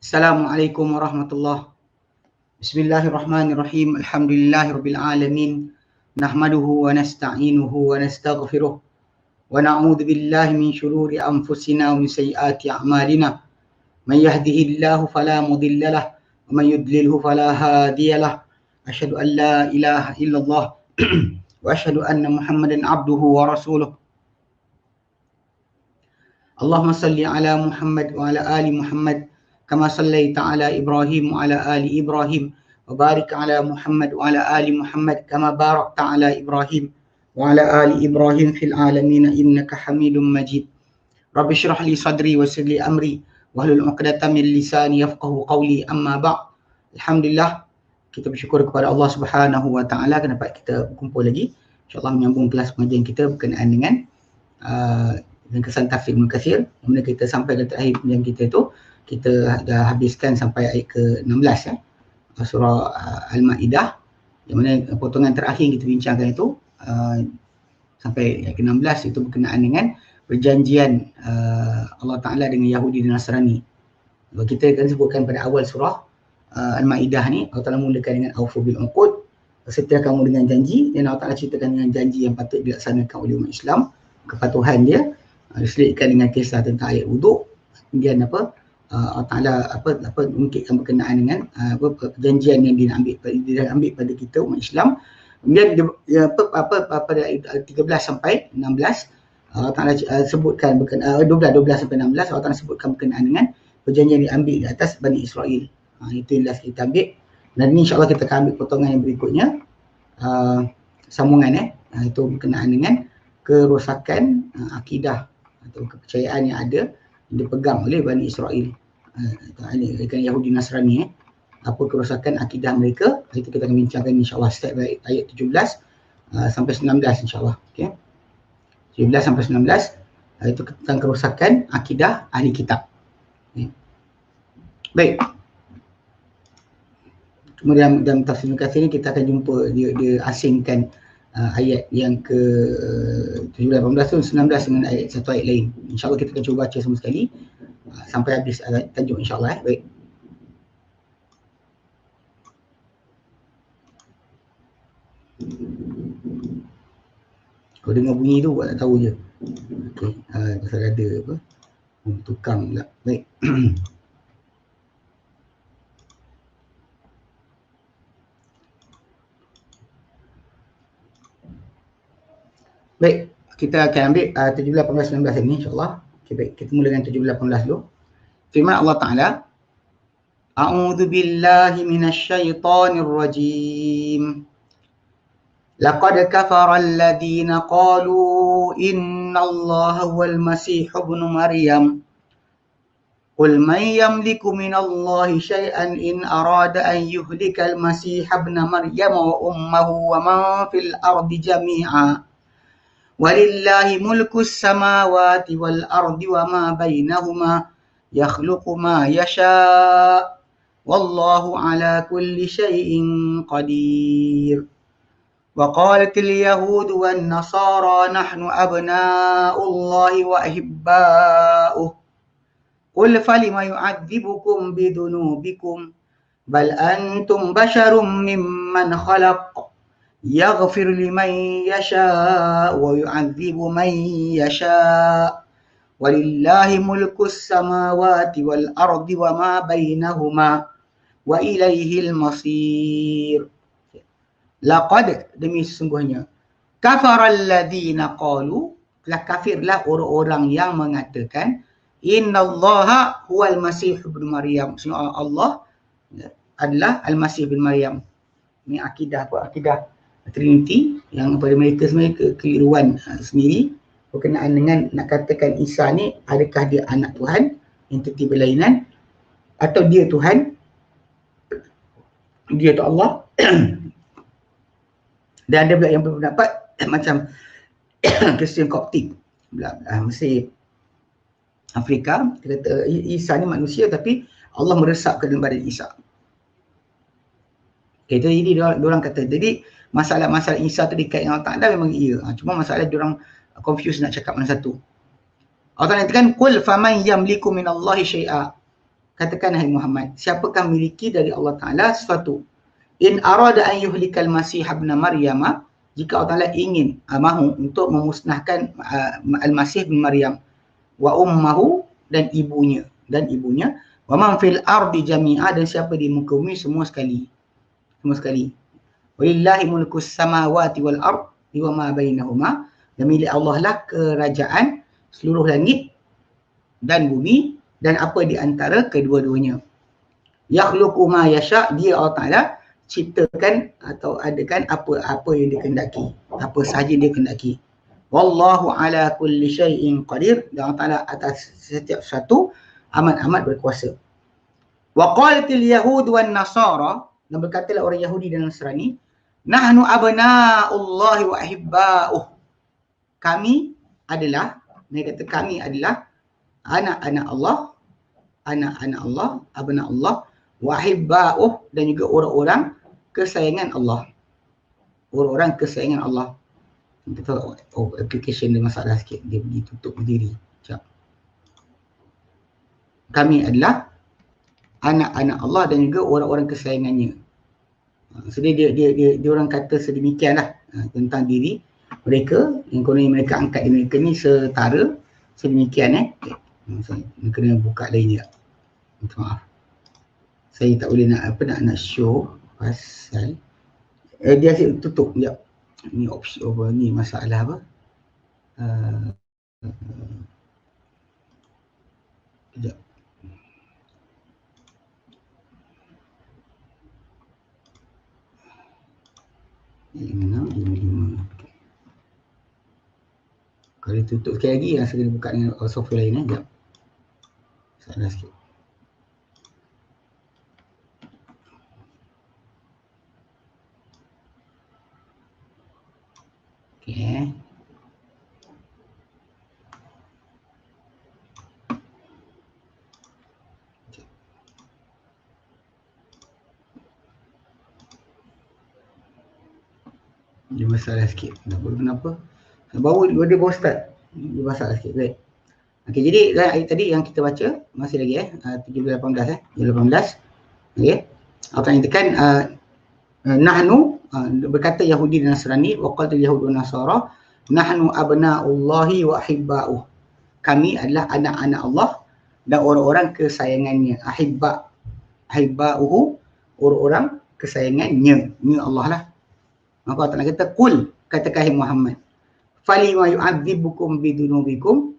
Assalamualaikum warahmatullahi. Bismillahirrahmanirrahim. Alhamdulillahirabbil alamin. Nahmaduhu wa nasta'inuhu wa nastaghfiruh. Wa na'udzu billahi min shururi anfusina wa min sayyiati a'malina. Man yahdihillahu fala mudilla lahu wa man yudlilhu fala hadiya lahu. Asyhadu an la ilaha illallah wa asyhadu anna Muhammadan abduhu wa rasuluh. Allahumma salli ala Muhammad wa ala ali Muhammad kama sallaita ala Ibrahim wa ala ali Ibrahim wa barik ala Muhammad wa ala ali Muhammad kama barakta ala Ibrahim wa ala ali Ibrahim fil alamin innaka Hamidum Majid. Rabbi shrah li sadri wa yassir li amri wahlul 'uqdatam min lisani yafqahu qawli, amma ba'd. Alhamdulillah, kita bersyukur kepada Allah Subhanahu wa taala kerana dapat kita berkumpul lagi. InsyaAllah menyambung kelas pengajian kita berkenaan dengan kesan tafsir Ibnu Katsir. Yang mana kita sampai ke terakhir pengajian kita itu, kita dah habiskan sampai ayat ke-16 ya. Surah Al-Maidah, yang mana potongan terakhir yang kita bincangkan itu sampai ayat ke-16 itu berkenaan dengan perjanjian Allah Ta'ala dengan Yahudi dan Nasrani. Kita akan sebutkan pada awal surah Al-Maidah ni, Allah Ta'ala mulakan dengan Aufu bil uqud, setia kamu dengan janji, dan Allah Ta'ala ceritakan dengan janji yang patut dilaksanakan oleh umat Islam, kepatuhan dia, diselitkan dengan kisah tentang ayat wuduk. Kemudian Allah Ta'ala mengungkitkan berkenaan dengan perjanjian yang dia ambil pada kita umat Islam. Kemudian pada ayat 13 sampai 16 Allah Ta'ala sebutkan berkenaan 12 sampai 16 Allah Ta'ala sebutkan berkenaan dengan perjanjian yang diambil di atas Bani Israel. Itu yang last kita ambil, dan ini insyaAllah kita akan ambil potongan yang berikutnya, sambungan itu berkenaan dengan kerosakan akidah atau kepercayaan yang ada yang dipegang oleh Bani Israel, Yahudi Nasrani. Apa kerosakan akidah mereka, itu kita akan bincangkan insyaAllah step by ayat 17 sampai 19 insyaAllah. Okay. 17 sampai 19 itu tentang kerosakan akidah ahli kitab. Okay. Baik. Kemudian dalam tafsir Ibnu Katsir ni kita akan jumpa dia asingkan ayat yang ke 17, 18 tu 19 dengan ayat satu ayat lain. InsyaAllah kita akan cuba baca semua sekali sampai habis tajuk insyaAllah. Baik. Kalau dengar bunyi tu buat tak tahu je. Okey, pasal ada apa? Tukang pula. Baik. Baik, kita akan ambil 17, 18, 19 ini insyaAllah. Okay, baik, kita mula dengan 17, 18 dulu. Firman Allah Ta'ala, A'udzu billahi minasyaitonir rajim. Laqad kafara alladhina qalu innallaha huwal masih ibnu Maryam. Qul man yamliku minallahi syai'an in arada an yuhlikal masih ibnu Maryam wa ummuhu wa man fil ardi jami'a. Walillahi mulkus samawati wal ardi wa ma bainahuma yakhluqu ma yasha' wallahu ala kulli syai'in qadir. Wa qalatil yahudu wan nasara nahnu abna'ullahi wa ahibba'uh. Qul falima yu'adzibukum bidunubikum bal antum basharum mimman khalaq. Yaghfir liman yasha' wa yu'adzibu man yasha' walillahi mulkus samawati wal ardi wa ma bainahuma wa ilaihil masir. Laqad, demi sesungguhnya, kafaral ladzina qalu, telah kafirlah orang-orang yang mengatakan innallaha huwal masih ibnu Maryam, sesungguhnya Allah adalah al-Masih bin Maryam. Ini akidah apa? Akidah Trinity yang pada mereka sebenarnya kekeliruan sendiri berkenaan dengan nak katakan Isa ni adakah dia anak Tuhan, entiti berlainan, atau dia Tuhan, dia tu Allah. Dan ada pula yang berpendapat macam Kristian Koptik Mesir, Afrika, dia kata Isa ni manusia tapi Allah meresap ke dalam badan Isa. Okay, jadi diorang kata, jadi masalah-masalah Isa tu dikait dengan Allah Ta'ala memang iya. Cuma masalah diorang confuse nak cakap mana satu. Allah Ta'ala katakan, Qul faman yamliku minallahi syai'a. katakan hai Muhammad, siapakah miliki dari Allah Ta'ala sesuatu? In arada an yuhlikal Masih ibn Maryam, jika Allah Ta'ala ingin, mahu untuk memusnahkan Al-Masih bin Maryam, wa ummahu, dan ibunya, wa man fil ardi jami'a, dan siapa di muka bumi semua sekali. Walillahi mulkus samawati wal ard wa ma bainahuma, dan milik Allah lah kerajaan seluruh langit dan bumi dan apa di antara kedua-duanya. Yakhluqu ma yasha, dia Allah Ta'ala ciptakan atau adakan apa yang dia kehendaki, apa sahaja dia kehendaki. Wallahu ala kulli syai'in qadir, dan Allah Ta'ala atas setiap sesuatu amat berkuasa. Wa qalatil yahud wan nasara, dan berkatalah orang Yahudi dan Nasrani, nahnu abna'ullahi wa ahibba'uh, kami adalah, mereka kata kami adalah anak-anak Allah, abna Allah, wa ahibba'uh, dan juga orang-orang kesayangan Allah. Kita tahu application dia masalah sikit, dia pergi tutup berdiri. Sekejap. Kami adalah anak-anak Allah dan juga orang-orang kesayangannya. So dia orang kata sedemikianlah tentang diri mereka, yang kononnya mereka angkat diri mereka ni setara sedemikian. Saya kena buka lain juga. Minta maaf. Saya tak boleh nak show pasal dia asyik tutup sekejap. Ni opsi over ni masalah apa? Sekejap. Ini 5. Kalau tutup sekali lagi, saya kena buka dengan software lain. Sekejap. Salah sikit. Okay. Dia masalah sikit. Tak tahu kenapa. Dia baru start. Dia masalah sikit. Baik. Okay, jadi ayat tadi yang kita baca, masih lagi 17-18. 17-18. Okay. Apa yang tekan, nahnu, berkata Yahudi dan Nasrani, wa qalatil yahud wa nasara, nahnu abna'ullahi wa ahibba'uh, kami adalah anak-anak Allah dan orang-orang kesayangannya. Ahibba'uhu, orang-orang kesayangannya, ni Allah lah. Maka Allah kata, kul, katakan hai Muhammad, falima yu'adzibukum bidunubikum,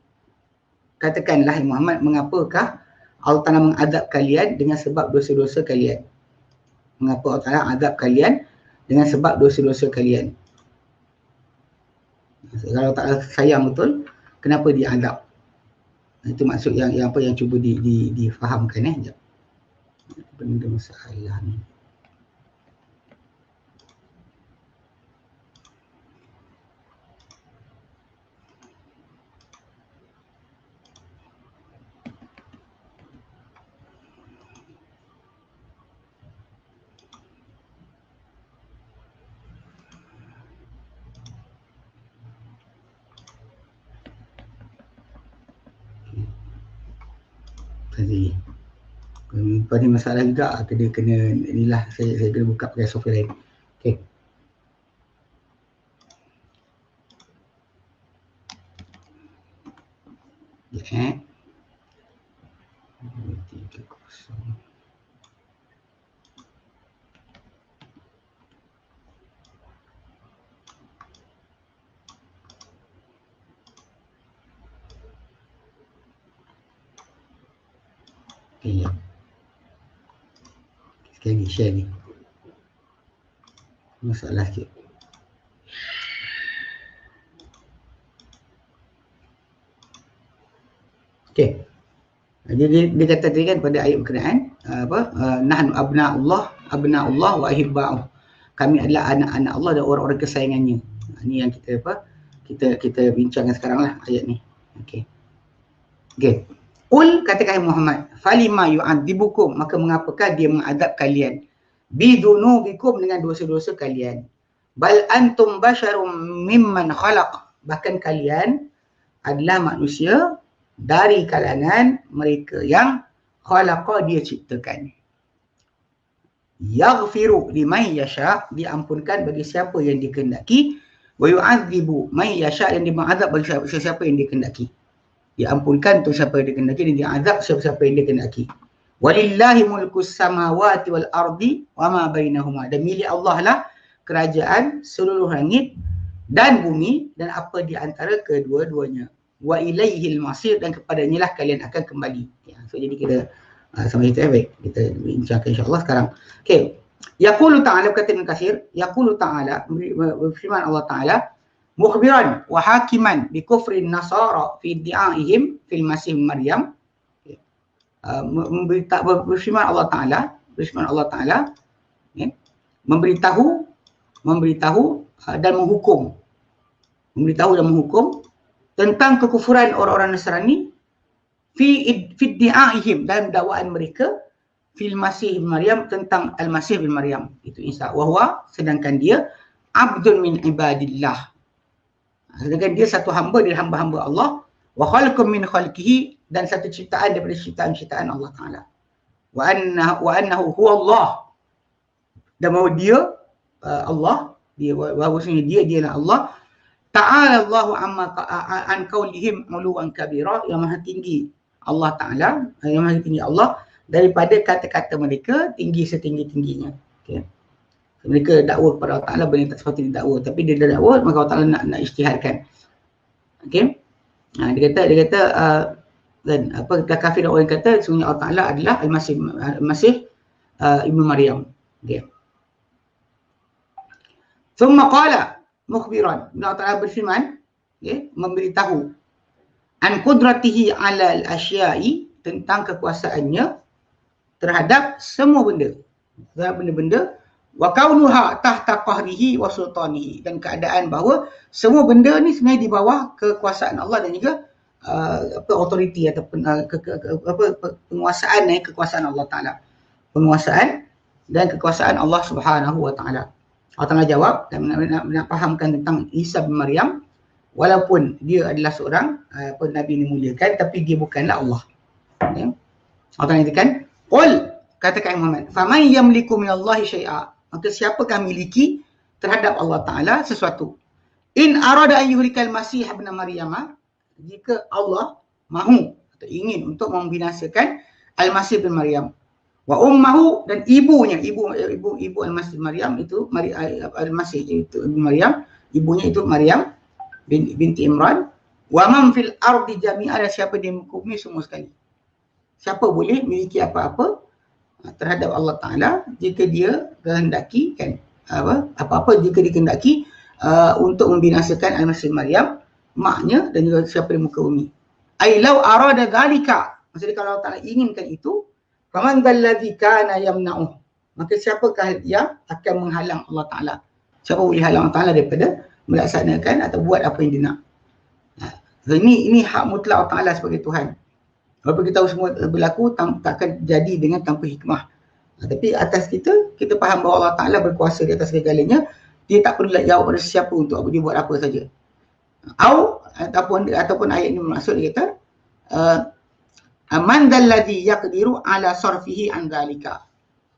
katakanlah hai Muhammad, mengapakah Allah Ta'ala mengadab kalian dengan sebab dosa-dosa kalian? Mengapa Allah Ta'ala adab kalian dengan sebab dosa-dosa kalian? Kalau Allah Ta'ala sayang betul, kenapa dia adab? Itu maksud yang apa yang cuba difahamkan. Benda masalah ni. Tadi pada masalah juga, kena inilah, saya kena buka pakai software lain. Okey. Ya. 3-0. Okay, ya. Sekali lagi share ni. Masalah sikit. Okey. Jadi dia kata tadi kan pada ayat berkenaan nahnu abna'ullah wa ahibba'uh. Kami adalah anak-anak Allah dan orang-orang kesayangannya. Ini yang kita bincangkan sekarang lah ayat ni. Okey. Okey. Qul, katakan Muhammad, falima yu'adzibukum, maka mengapakah dia mengadab kalian, bidunubikum, dengan dosa-dosa kalian, bal antum basyarum mimman khalaq, bahkan kalian adalah manusia dari kalangan mereka yang khalaqa, dia ciptakan. Yaghfiru liman yasha, diampunkan bagi siapa yang dikehendaki. Wa yu'adzibu man yasha, yang diazab bagi siapa yang dikehendaki. Diampunkan untuk siapa yang dikehendaki dan diazab siapa yang dikehendaki. Walillahi mulkus samawati wal ardi wa ma bainahuma, dan milik Allah lah kerajaan seluruh langit dan bumi dan apa di antara kedua-duanya. Wa ilaihil masir, dan kepadanya lah kalian akan kembali. Ya, so jadi kita sampai itu baik. Kita bincangkan insya-Allah sekarang. Okey. Yaqulu ta'ala, kata Ibn Katsir, yaqulu ta'ala, firman Allah Ta'ala, mukhbiran wa hakiman bi kufrin nasara fi iddi'aihim fil masih Maryam. Berfirman Allah Ta'ala, ya, memberitahu dan menghukum tentang kekufuran orang-orang Nasrani fi iddi'aihim, dalam dakwaan mereka fil masih Maryam, tentang al-masih bin Maryam, itu Isa, wahwa, sedangkan dia abdun min ibadillah, sedangkan dia satu hamba dari hamba-hamba Allah, wa khalqum min khalqihi, dan satu ciptaan daripada ciptaan-ciptaan Allah Ta'ala, wa annahu huwa Allah, dan bahawa dia Allah, bahawasanya dia dialah Allah. Ta'ala Allahu amma an qaulihim uluwan kabira, yang maha tinggi Allah Ta'ala, yang maha tinggi Allah daripada kata-kata mereka tinggi setinggi-tingginya. Okay. Mereka dakwa kepada Allah Ta'ala benda yang tak sepatutnya didakwa, tapi dia dah dakwa, maka Allah Ta'ala nak ijtihadkan. Okey. Dia kata dan apa kafir orang kata sesungguhnya Allah Ta'ala adalah Al-Masih Ibnu Maryam. Okey. Thumma qala mukhbiran, Allah Ta'ala berfirman, okay, memberitahu an qudratihi ala al-asya'i, tentang kekuasaannya terhadap semua benda, terhadap benda-benda, wa kaunuha tahta qahrihi wa sultanihi, dan keadaan bahawa semua benda ni sebenarnya di bawah kekuasaan Allah dan juga authority ataupun penguasaan dan kekuasaan Allah Ta'ala. Penguasaan dan kekuasaan Allah Subhanahu wa Ta'ala. Allah Ta'ala jawab dan nak fahamkan tentang Isa bin Maryam, walaupun dia adalah seorang Nabi yang dimuliakan, tapi dia bukanlah Allah. Okay. Allah Ta'ala katakan, qul, katakan Muhammad, faman yamliku minallahi syai'a, maka siapakah miliki terhadap Allah Ta'ala sesuatu. In arada an yuhlikal masih ibn Maryam, jika Allah mahu atau ingin untuk membinasakan Al-Masih bin Maryam, wa ummahu, dan ibunya, ibu Al-Masih bin Maryam itu Al-Masih itu bin Maryam, ibunya itu Maryam binti Imran, wa man fil ardi jami'a, dan siapa di muka bumi semua sekali. Siapa boleh miliki apa-apa terhadap Allah Ta'ala jika dia kehendaki, kan, apa-apa jika dikehendaki untuk membinasakan Al-Masih Maryam, maknya, dan juga siapa di muka bumi. Ai law arada dhalika, maksudnya kalau Allah Ta'ala inginkan itu, faman dalladhi kana yamna'uh, maka siapakah yang akan menghalang Allah Ta'ala? Siapa boleh halang Allah Ta'ala daripada melaksanakan atau buat apa yang dia nak? So ini hak mutlak Allah Ta'ala sebagai Tuhan. Walaupun kita tahu semua berlaku takkan jadi dengan tanpa hikmah. Tapi atas kita faham bahawa Allah Ta'ala berkuasa di atas segalanya. Dia tak perlu jawab pada siapa untuk dia buat apa saja. Ataupun ayat ini bermaksud, dia kata man dalladhi yaqdiru ala sarfihi an dhalika,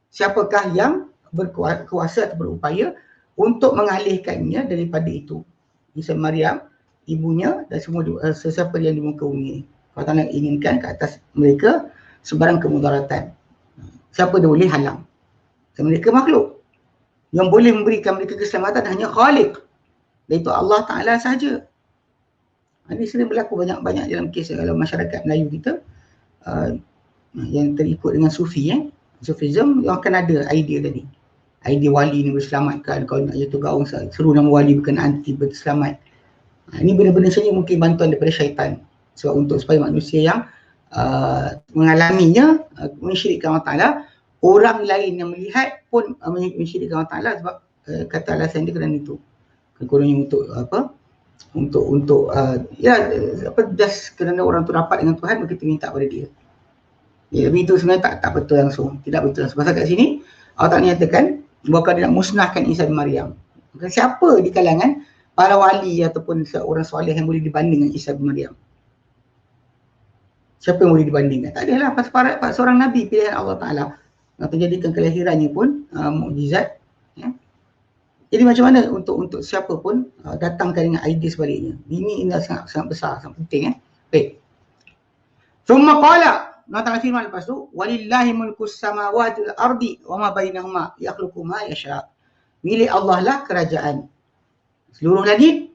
siapakah yang berkuasa atau berupaya untuk mengalihkannya daripada itu. Isa Maryam, ibunya, dan semua sesiapa yang di muka bumi ini. Allah Ta'ala inginkan ke atas mereka sebarang kemudaratan. Siapa dia boleh halang? Dan mereka makhluk. Yang boleh memberikan mereka keselamatan hanya Khaliq, iaitu Allah Ta'ala sahaja. Ini sering berlaku banyak-banyak dalam kes dalam masyarakat Melayu kita yang terikut dengan Sufi. Sufism, yang akan ada idea tadi. Idea wali ni berselamatkan, kalau nak jatuh gaung seru nama wali berkenaan tiba terselamat. Ini benda-benda saja mungkin bantuan daripada syaitan. Sebab supaya manusia yang mengalaminya mensyirikkan Allah Ta'ala, orang lain yang melihat pun mensyirikkan Allah Ta'ala, sebab kata alasan dia kerana itu. Kononnya just kerana orang tu rapat dengan Tuhan, maka kita minta pada dia. Ya, tapi itu sebenarnya tak betul langsung. Tidak betul langsung. Pasal kat sini Allah Ta'ala nyatakan bahawa dia nak musnahkan Isa bin Maryam. Maka siapa di kalangan para wali ataupun seorang soleh yang boleh dibanding dengan Isa bin Maryam? Siapa yang boleh dibandingkan? Tak adalah pas seorang Nabi pilihan Allah Ta'ala. Terjadikan kelahirannya pun mukjizat. Ya. Jadi macam mana untuk siapa pun datangkan dengan idea sebaliknya. Ini sangat besar, sangat penting. Baik. Thumma qala, Allah Ta'ala firman lepas tu, walillahi mulkus samawati wal ardi wa ma bainahuma yakhluqu ma yasha. Milik Allah lah kerajaan seluruh langit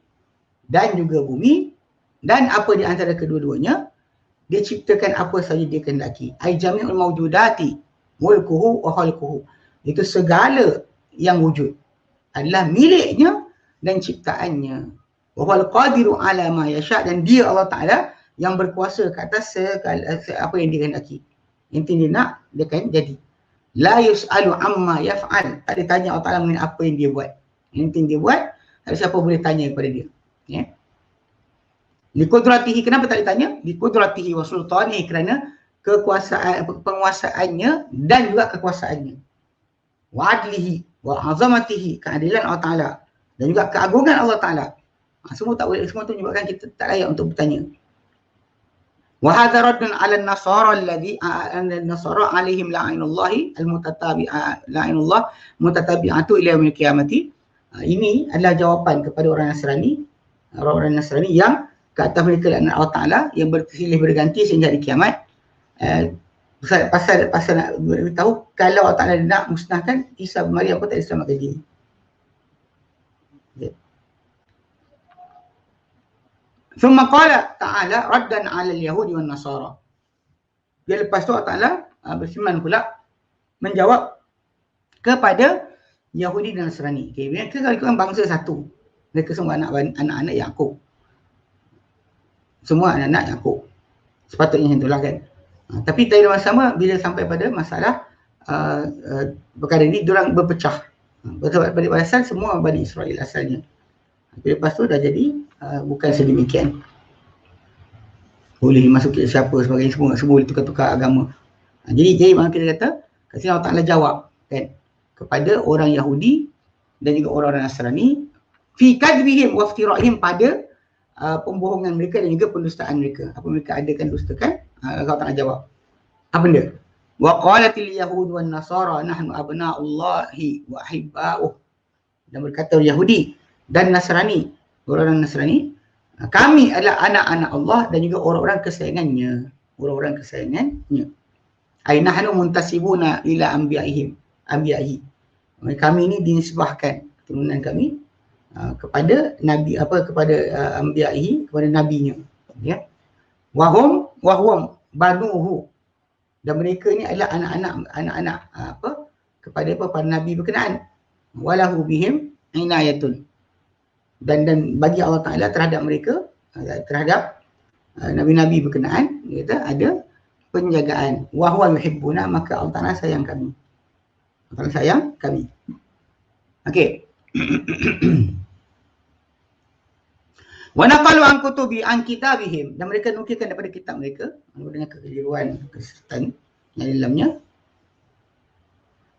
dan juga bumi dan apa di antara kedua-duanya. Dia ciptakan apa saja dia kehendaki. Ai jami'ul mawjudati mulkuhu wa khalquhu. Itu segala yang wujud adalah miliknya dan ciptaannya. Wa huwal qadiru ala ma yasha, dan dia Allah Ta'ala yang berkuasa ke atas segala apa yang dia kehendaki. Intinya dia nak, dia kan jadi. La yus'alu amma yaf'al. Tak ditanya Allah Ta'ala mengenai apa yang dia buat. Intinya dia buat, tak ada siapa boleh tanya kepada dia. Ya. Liqudratihi, kenapa tak ditanya? Liqudratihi wa sultanihi, kerana kekuasaan, penguasaannya dan juga kekuasaannya. Wa adlihi wa azamatihi, keadilan Allah Ta'ala dan juga keagungan Allah Ta'ala. Semua tak boleh, semua tu menyebabkan kita tak layak untuk bertanya. Wa hadha raddun 'ala an-nasara alladhi an-nasara 'alaihim la'inallahi la'inullah mutatabi'atu ila yaumil qiyamati. Ini adalah jawapan kepada orang Nasrani yang ke atas mereka laknat Allah Ta'ala yang bersilih berganti sehingga hari kiamat. Pasal nak beritahu kalau Allah Ta'ala nak musnahkan Isa bin Maryam pun tak diselamatkan diri. Thumma qala ta'ala raddan 'ala al-yahudi wan nasara. Dia lepas tu Allah Ta'ala berfirman pula menjawab kepada Yahudi dan Nasrani. Okay, mereka kalau bangsa satu. Mereka semua anak-anak Yakub. Semua anak-anak Yakub. Sepatutnya macam itulah kan. Tapi dalam masa sama bila sampai pada masalah perkara ini, diorang berpecah. Pada asal semua Bani Israel asalnya. Tapi lepas tu dah jadi bukan sedemikian. Boleh dimasuki siapa sebagainya, semua boleh tukar-tukar agama. Jadi maka kita kata, kat sini Allah Ta'ala jawab kan kepada orang Yahudi dan juga orang-orang Nasrani fi kadbihim wa iftira'ihim, pada pembohongan mereka dan juga pendustaan mereka. Apa mereka adakan, dustakan, Allah Ta'ala jawab. Apa benda? Wa qalatil yahud wan nasara nahnu abna'ullahi wa ahibba'uh. Dan berkata Yahudi dan Nasrani, orang Nasrani, kami adalah anak-anak Allah dan juga orang-orang kesayangannya. Orang-orang kesayangannya. Ai nahnu muntasibuna ila anbiya'ihi. Kami ini dinisbahkan, keturunan kami, kepada nabi, kepada anbiya'ihi, kepada nabinya, ya. Wahum banuhu, dan mereka ini adalah anak-anak kepada para nabi berkenaan. Walahu bihim inayatun, dan bagi Allah Ta'ala terhadap mereka, terhadap nabi-nabi berkenaan, kita ada penjagaan. Wa huwa yuhibbuna, maka Allah Ta'ala sayang kami. Allah Ta'ala sayang kami. Okey. Wa naqalu an kutubi an kitabihim, dan mereka nukilkan daripada kitab mereka dengan kekeliruan, kesesatan yang di dalamnya.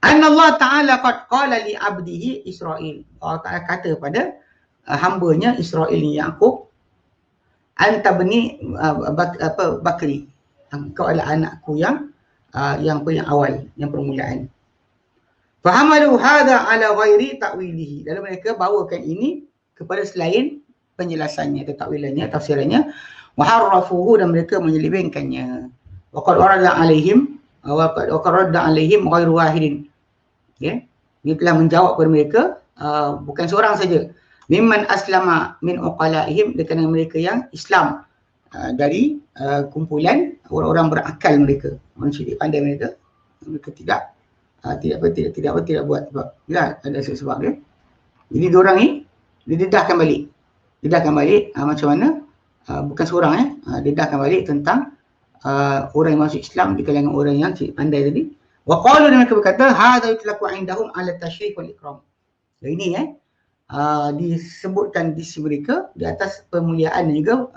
Anna Allah Ta'ala qad qala li 'abdihi Israil. Allah Ta'ala kata pada hambanya Israil ni Yakub, anta bani Bakri, engkau adalah anakku yang awal, yang permulaan. Fahamalu hadha ala ghairi ta'wilihi, lalu mereka bawakan ini kepada selain penjelasannya atau takwilannya, tafsirannya. Wa harrafuhu, dan mereka menyelewengkannya. Wa qad radda alaihim ghairu wahidin. Ya, dia telah menjawab kepada mereka bukan seorang saja. Mimman aslama min uqalaihim, dengan mereka yang Islam dari kumpulan orang-orang berakal mereka, orang cerdik pandai mereka. Mereka tidak buat sebab ya ada sebab dia. Jadi diorang ni didedahkan balik. Macam mana? Bukan seorang dedahkan balik tentang orang yang masuk Islam di kalangan orang yang pandai tadi. Wa qalu, dan mereka berkata, hadza yutlaqu indahum ala tashrif wal ikram. Dan ini disebutkan di sisi mereka di atas pemuliaan dan juga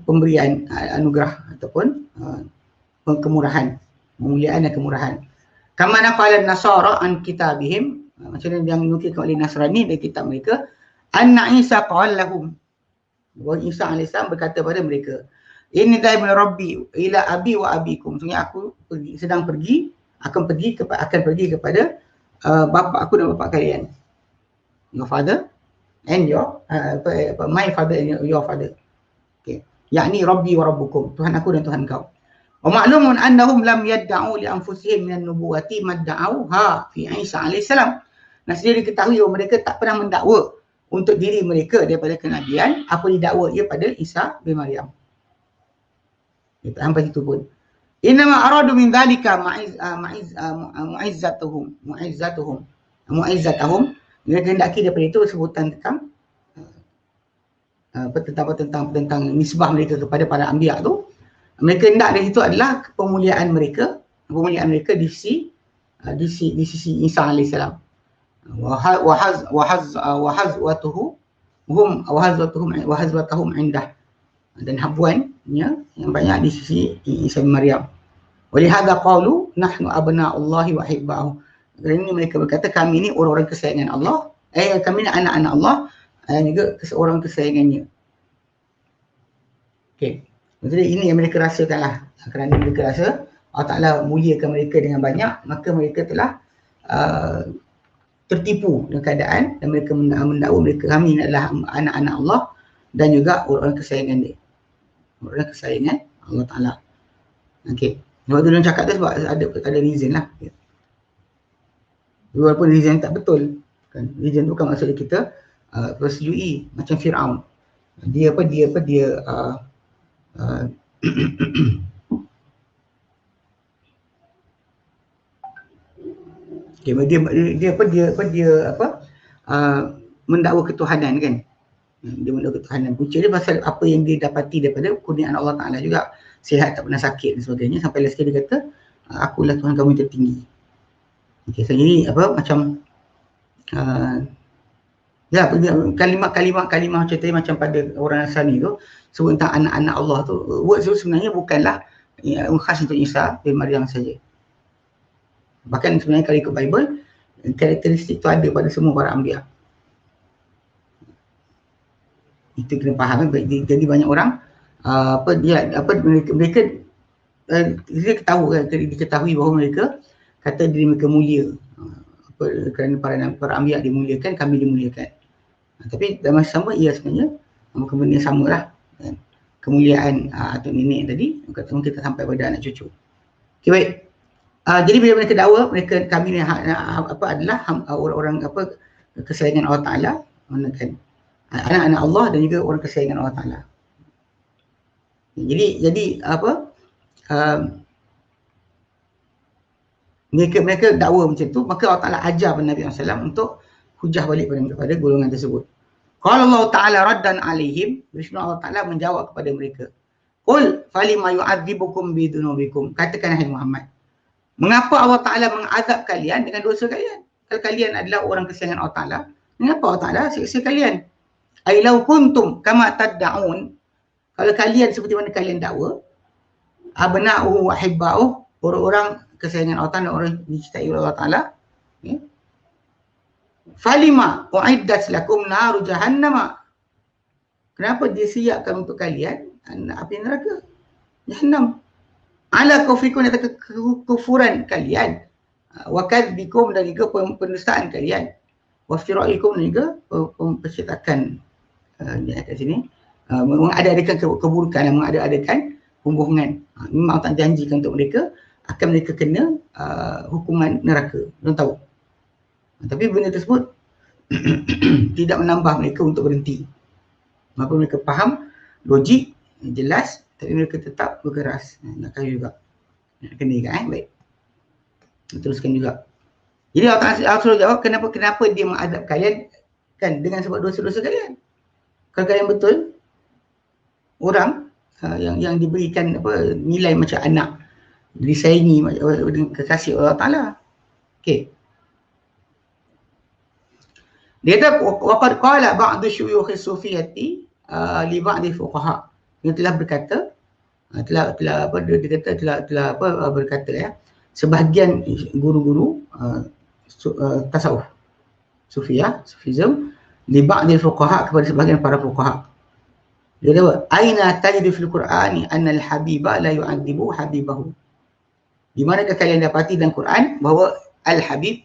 pemberian anugerah ataupun kemurahan, pemuliaan dan kemurahan. Kama naqala an-nasara an kitabihim, macam yang dinukilkan oleh Nasrani dari kitab mereka, anna Isa qala lahum, Isa alaihissalam berkata pada mereka, ini daiman rabbi ila abi wa abikum. Maksudnya aku akan pergi kepada bapa aku dan bapa kalian. Your father and your my father and your father. Okay. Yakni rabbi wa rabbukum. Tuhan aku dan Tuhan kau. Wa ma'lumun annahum lam yadda'u li anfusihim min an-nubuwati madda'uha fi Isa alaihissalam. Nah, sudah diketahui bahawa mereka tak pernah mendakwa untuk diri mereka daripada kenabian apa didakwa ia pada Isa bin Maryam. Sampai situ pun. Innama aradu min dhalika mu'izzatuhum. Mereka hendaki daripada itu sebutan tentang nisbah mereka kepada para anbiya tu. Mereka hendak dari itu adalah pemuliaan mereka di sisi Isa alaihissalam. Wahazwatuhum indah, dan habuannya yang banyak di sisi Isa bin Maryam. Walihada qalu nahnu abna'ullahi wa hibba'uh. Kerana ini mereka berkata kami ni orang-orang kesayangan Allah, kami ni anak-anak Allah dan juga orang kesayangannya. Okey. Jadi ini yang mereka rasakanlah. Kerana mereka rasa Allah Ta'ala muliakan mereka dengan banyak, maka mereka telah tertipu dengan keadaan dan mereka mendakwa mereka kami adalah anak-anak Allah dan juga orang kesayangan dia. Orang kesayangan Allah Ta'ala. Okey. Sebab tu dia cakap tu sebab ada reason lah. Walaupun reason tak betul. Kan? Reason tu bukan maksud kita persetujui macam Fir'aun. Dia mendakwa ketuhanan kan. Dia mendakwa ketuhanan. Punca dia pasal apa yang dia dapati daripada kurniaan Allah Ta'ala juga. Sihat, tak pernah sakit dan sebagainya. Sampai last kali dia kata, akulah Tuhan kamu yang tertinggi. Okay, so ini macam kalimah macam tadi macam pada orang Nasrani tu sebut tentang anak-anak Allah tu, words tu sebenarnya bukanlah khas untuk Isa bin Maryam saja. Bahkan sebenarnya kalau ikut Bible, karakteristik tu ada pada semua para anbiya. Itu kena faham. Jadi banyak orang mereka diketahui bahawa mereka kata diri mereka mulia. Kerana para anbiya dimuliakan, kami dimuliakan. Tapi dalam masa sama ia sebenarnya bukan benda yang samalah. Kemuliaan atau nenek tadi kita sampai pada anak cucu. Okay, baik. Jadi bila mereka dakwa kami ni adalah orang-orang kesayangan Allah Ta'ala, kan? Anak-anak Allah dan juga orang kesayangan Allah Ta'ala. Jadi mereka dakwa macam tu, maka Allah Ta'ala ajar kepada Nabi SAW untuk hujah balik pada golongan tersebut. Kalau Allah Ta'ala raddan alaihim, Allah Ta'ala menjawab kepada mereka. Qul falima yu'adzibukum bidunubikum. Katakan hai Muhammad, mengapa Allah Ta'ala mengazab kalian dengan dosa kalian? Kalau kalian adalah orang kesayangan Allah Ta'ala, mengapa Allah Ta'ala siksa kalian? Ailau kuntum kama tad'un. Kalau kalian seperti mana kalian dakwa, abna'uhu wa hibba'uh, orang-orang kesayangan Allah Ta'ala, orang dicintai oleh Allah Ta'ala, falima u'iddat lakum naru jahannama. Kenapa disiapkan untuk kalian api neraka jahannam? Ala kufrikum, atas kekufuran kalian, wa kadzbikum, dan juga pendustaan kalian, wa firaikum, dan juga penciptakan kat sini mengada-adakan keburukan, mengada-adakan pembohongan. Memang tak janjikan untuk mereka akan mereka kena hukuman neraka. Don't tahu. Tapi benda tersebut tidak menambah mereka untuk berhenti. Maka mereka faham, logik, jelas, tapi mereka tetap berkeras. Nak kayu juga. Nak kena juga. Baik. Teruskan juga. Jadi Allah suruh jawab, kenapa dia mengazab kalian? Kan dengan sebab dosa-dosa kalian. Kalau kalian betul orang yang diberikan nilai macam anak, disayangi dengan kekasih Allah Ta'ala. Okey. Dia kata waqad qala ba'du syuyukh as-sufiyati li ba'di fuqaha. Dia telah berkata berkata ya, sebahagian guru-guru tasawuf sufiyah, sufism, li ba'di fuqaha, kepada sebahagian para fuqaha. Dia kata apa? Aina tajidu fil Qur'ani anna al-habiba la yu'adzibu habibahu. Di manakah kalian dapati dalam Quran bahawa al-habib,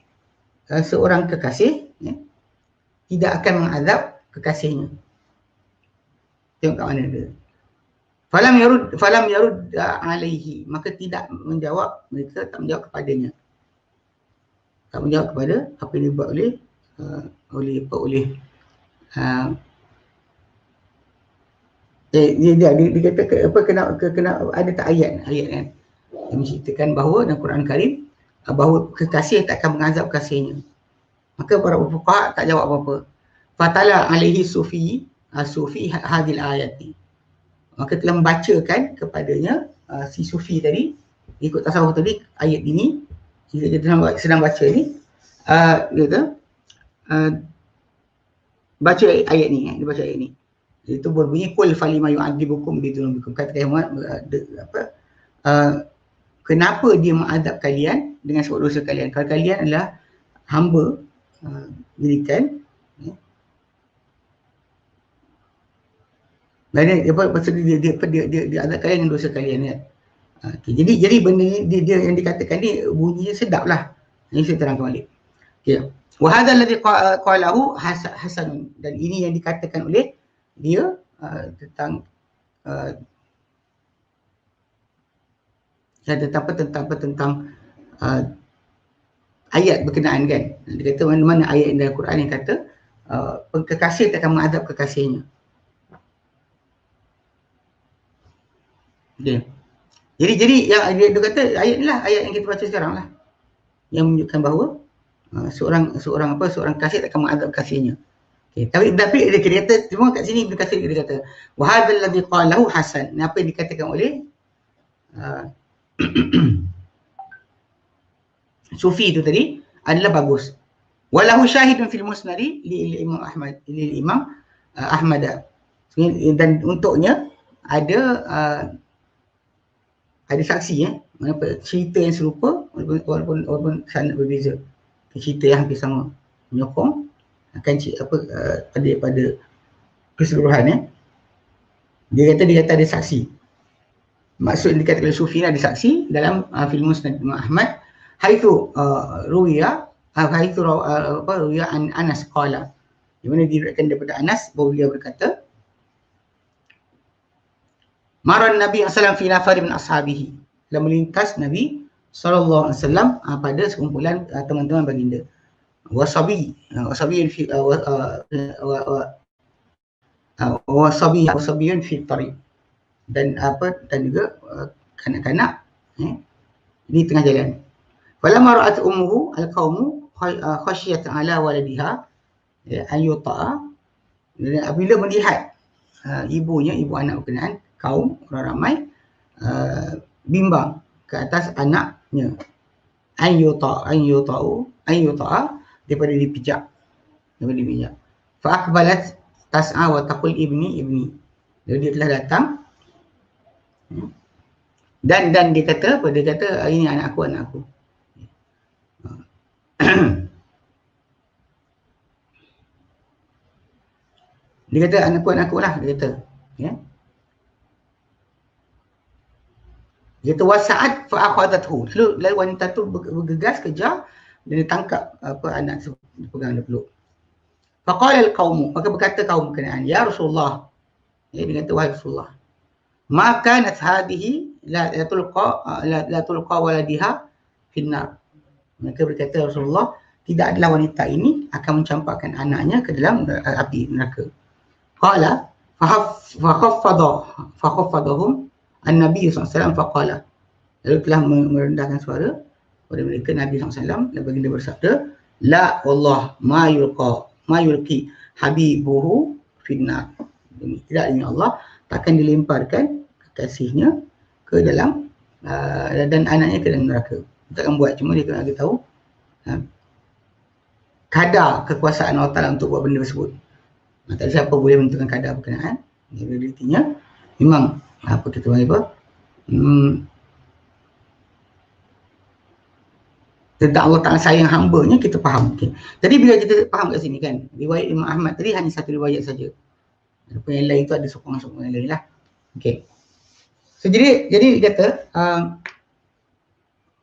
seorang kekasih, ya, tidak akan mengazab kekasihnya. Tengok kat mana dia. Falam yarud alaihi, maka tidak menjawab, mereka tak menjawab kepadanya. Tak menjawab kepada apa yang dibuat oleh dia kata apa, kena ada tak ayat kan yang menceritakan bahawa dalam Quran Karim bahawa kekasih tak akan mengazab kasihnya. Maka para fuqaha tak jawab apa-apa. Fatala alaihi sufi hadil ayat ni. Maka telah membacakan kepadanya si sufi tadi, ikut tasawuf tadi, ayat ini. Kita sedang baca ni, dia kata baca ayat ni, dia baca ayat ni. Itu berbunyi qul falima yu'adzibukum bidunubikum. Kata Muhammad, kenapa dia mengadab kalian dengan sebab dosa kalian? Kalau kalian adalah hamba milikan, dan dia adab kalian dengan dosa kalian, kan? Okay. Jadi benda ni dia yang dikatakan ni bunyinya sedap lah. Ini saya terangkan balik. Okay. Wa hadha alladhi qalahu hasan, dan ini yang dikatakan oleh dia tentang ayat berkenaan, kan. Dia kata mana-mana ayat dalam Quran yang kata kekasih tak akan mengadab kekasihnya. Okay. Jadi yang dia kata ayat ni lah, ayat yang kita baca sekarang lah, yang menunjukkan bahawa seorang kasih tak akan mengadab kasihnya. Okay. Tapi dia kata, cuma kat sini dia kata wa hadzal ladzi qalahu hasan. Apa yang dikatakan oleh sufi itu tadi adalah bagus. Walahu syahidun fil musnadi li Imam Ahmad, dan untuknya ada saksi, cerita yang serupa walaupun sanad berbeza, cerita yang hampir sama, menyokong akan pada keseluruhan. Dia kata ada saksi. Maksud dikatakan sufi ada saksi dalam fil musnad Imam Ahmad, haitsu ruwiya an Anas qala, di mana diriwayatkan daripada Anas bahawa dia berkata, maran Nabi SAW fi nafar min ashabihi, telah melintas Nabi SAW pada sekumpulan teman-teman baginda. Wasabiyun fi tariq, dan juga kanak-kanak di tengah jalan. Falamma ra'at ummuhu al-qaumu khashiyat ala waladiha an yuta'a, apabila melihat ibu anak berkenaan, kaum orang ramai bimbang ke atas anaknya, an yuta'a daripada dipijak. Fa aqbalat tas'a wa taqul ibni. Jadi dia telah datang dan dia kata ini anak aku. Dia kata anakku lah, dia kata, ya. Dia kata wasa'at fa akhadathu. Lalu wanita tu bergegas kejar dan dia tangkap anak tu, dia pegang, dia peluk. Faqala al-qaumu, maka berkata kaum berkenaan, ya Rasulullah, dia kata wahai Rasulullah, ma kanat hadhihi la tulqa waladiha finnar. Mereka berkata, Rasulullah, tidak adalah wanita ini akan mencampakkan anaknya ke dalam api neraka. Qala fakhaffadahum an-nabi SAW faqala, lalu telah merendahkan suara pada mereka Nabi SAW, dan baginda bersabda, la wallah ma yulqi habibuhu finnar. Tidak, demi Allah takkan dilemparkan kekasihnya ke dalam dan anaknya ke dalam neraka. Takkan buat, cuma dia kena tahu kadar kekuasaan Allah Ta'ala untuk buat benda tersebut. Tak ada siapa boleh menentukan kadar berkenaan. Realitinya memang tentang Allah Ta'ala sayang hambanya, kita faham. Okay. Jadi bila kita faham kat sini, kan, riwayat Imam Ahmad tadi hanya satu riwayat saja. Adapun yang lain tu ada sokongan-sokongan yang lain lah. Okay. So jadi dia kata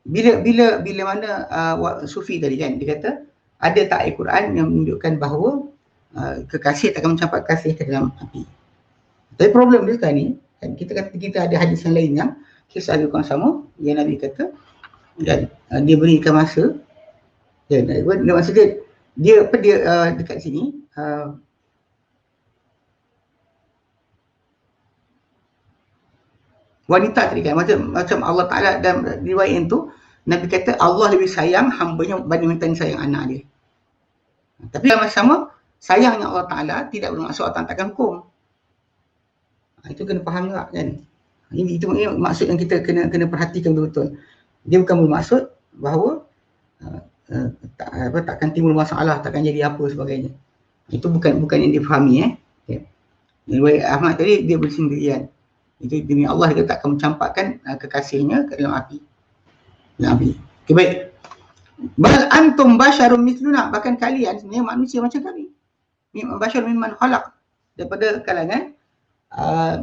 bila mana Sufi tadi kan, dia kata ada tak ayat Quran yang menunjukkan bahawa kekasih tak akan mencapai kasih ke dalam api. Tapi problem dia sekarang ni, kan, kita kata kita ada hadis yang lain yang kisah lebih kurang sama, yang Nabi kata dan dia berikan masa, dan masa dia dekat sini wanita tadi kan, macam Allah Ta'ala dan riwayat itu Nabi kata Allah lebih sayang hamba-Nya berbanding sayang anak dia. Tapi dalam masa sama, sayangnya Allah Ta'ala tidak bermaksud Allah takkan hukum. Itu kena faham juga kan. Ini maksud yang kita kena perhatikan betul-betul. Dia bukan bermaksud bahawa takkan timbul masalah, takkan jadi apa sebagainya. Itu bukan yang difahami. Okay. Riwayat Ahmad tadi dia bersendirian. Itu demi Allah dia tak akan mencampakkan kekasihnya ke dalam api. Okay, baik. Bal antum basyarum mithluna, bahkan kalian sebenarnya manusia macam kami. Basyar mimman khalaq, daripada kalangan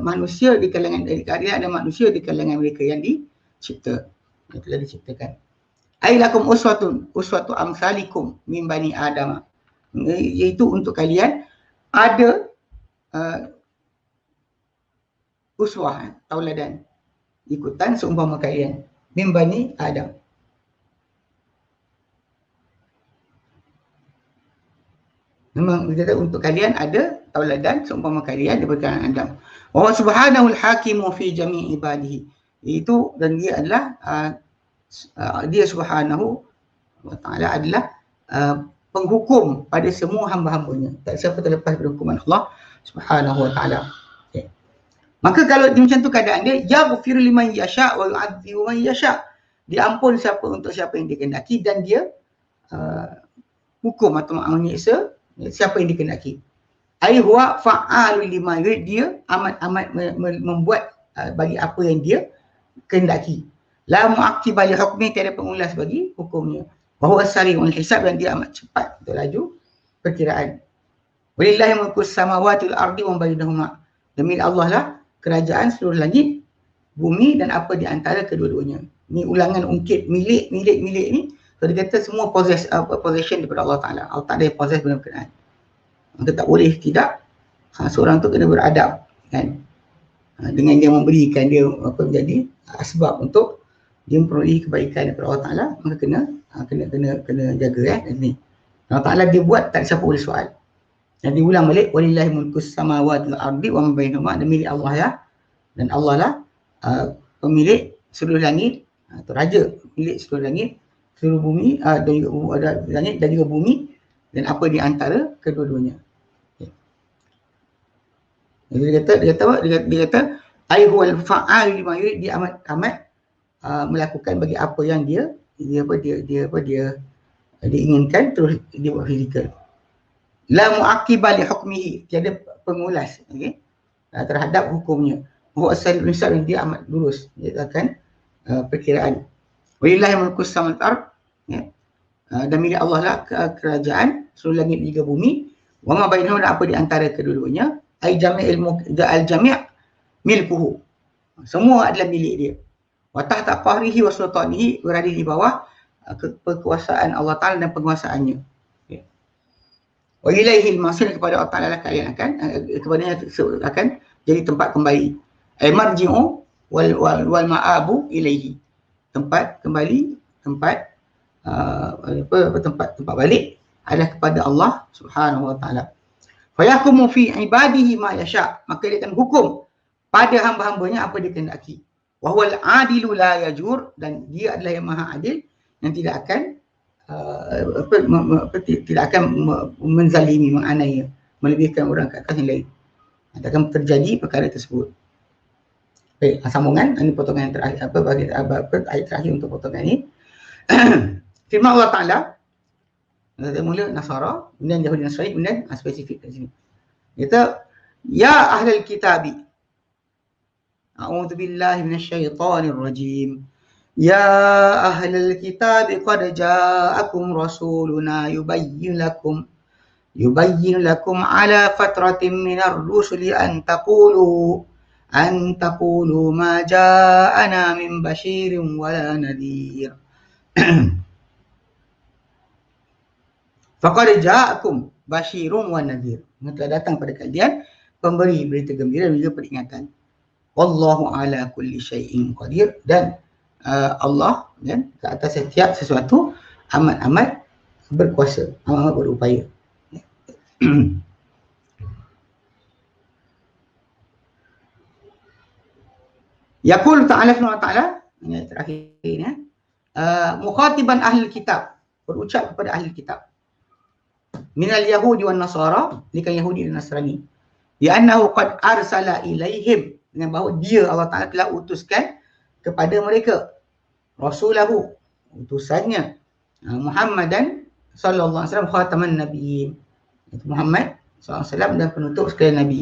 manusia di kalangan dari kalian, ada manusia di kalangan mereka yang dicipta, yang telah diciptakan. Ailakum uswatu amsalikum min bani Adam, iaitu untuk kalian ada uswah, tauladan, ikutan seumpama kalian min bani Adam. Memang kita kata untuk kalian ada tauladan seumpama kalian daripada kalangan Adam. Wa subhanahu al-hakimu fi jami' ibadihi. Itu dan dia adalah dia subhanahu wa ta'ala adalah penghukum pada semua hamba-hambanya. Tak siapa terlepas dari hukuman Allah subhanahu wa ta'ala. Okay. Maka kalau macam tu keadaan dia, yaghfiru liman yasha' wa yu'adzibu man yasha'. Dia ampun untuk siapa yang dikehendaki dan dia hukum atau menyiksa siapa yang dikehendaki. Ai huwa fa'alu lima yurid, dia amat membuat bagi apa yang dia kehendaki. La mu'aqqiba li hukmi, tiada pengulas bagi hukumnya. Wa huwa sari'ul hisab, dan dia amat cepat untuk laju perkiraan. Walillahi mulkus samawati wal ardi wa bainahuma. Demi Allah lah kerajaan seluruh langit, bumi dan apa di antara kedua-duanya. Ni ulangan ungkit milik ni. So dia kata semua possession daripada Allah Ta'ala. Allah tak ada yang possess benda berkenaan. Maka tak boleh tidak seorang tu kena beradab kan, dengan dia memberikan dia menjadi sebab untuk dia memperolehi kebaikan daripada Allah Ta'ala. Maka kena jaga ni. Allah Ta'ala dia buat tak siapa boleh soal. Dan diulang balik, walillahi mulkus samawati wal ardi wa ma bainahuma, dan milik Allah lah, dan Allah lah pemilik seluruh langit atau raja milik seluruh langit, seluruh bumi dan juga ada langit dan juga bumi dan apa di antara kedua-duanya. Okay. Dia kata ai huwal fa'al lima yurid, dia amat melakukan bagi apa yang dia inginkan, terus dia buat fizikal. La mu'aqqiba li hukmihi, tiada pengulas terhadap hukumnya. Huwa as-sari'ul hisab, dia amat lurus, dia akan perkiraan. Walillahi mulkus samawati wal ard, dan milik Allah lah kerajaan seluruh langit juga bumi. Wa ma bainahuma, apa di antara kedua-duanya. Ai al-jami' milkuhu, semua adalah milik dia. Wa tahta qahrihi wa sultanihi, berada di bawah kekuasaan Allah Ta'ala dan penguasaannya. Wa ilaihil masir, kepada Allah Ta'ala kalian kepadanya akan jadi tempat kembali. Ai marji'u wal ma'abu ilaihi, tempat kembali, tempat balik adalah kepada Allah Subhanahu wa Ta'ala. Fa yahkumu fi ibadihi ma yasha, maka dia akan hukum pada hamba-hambanya apa dia kehendaki. Wa huwal adilu la yajur, dan dia adalah yang maha adil yang tidak akan menzalimi, menganiaya, melebihkan orang ke atas yang lain. Tak akan terjadi perkara tersebut. Baik, sambungan ini potongan yang terakhir, ayat terakhir untuk potongan ini. Firman Allah Ta'ala, kita mula Nasara, kemudian Yahudi Nasrani, kemudian spesifik kat sini. Kata, ya ahlal kitabi, a'udzu billahi minasyaitonir rajim. Ya ahlal kitab qad ja'akum rasuluna yubayyin lakum yubayyin lakum ala fatratin minar rusuli an taqulu ma ja'ana min basyirin wala nadhir. Faqad ja'akum basyirun wa nadhir. Telah datang pada kalian pemberi berita gembira dan juga peringatan. Wallahu ala kulli syai'in qadir, dan Allah kan ke atas setiap sesuatu amat-amat berkuasa, amat berupaya. Yaqul ta'ala subhanahu wa ta'ala, ayat terakhir ini, mukhatiban ahli kitab, berucap kepada ahli kitab, minal yahudi wan nasara, likan Yahudi dan Nasrani, bi annahu qad arsala ilaihim, dengan bahawa dia Allah Ta'ala telah utuskan kepada mereka rasulahu, utusannya, Muhammadan sallallahu alaihi wasallam, khataman nabiyyin, Muhammad sallallahu alaihi wasallam dan penutup sekalian nabi,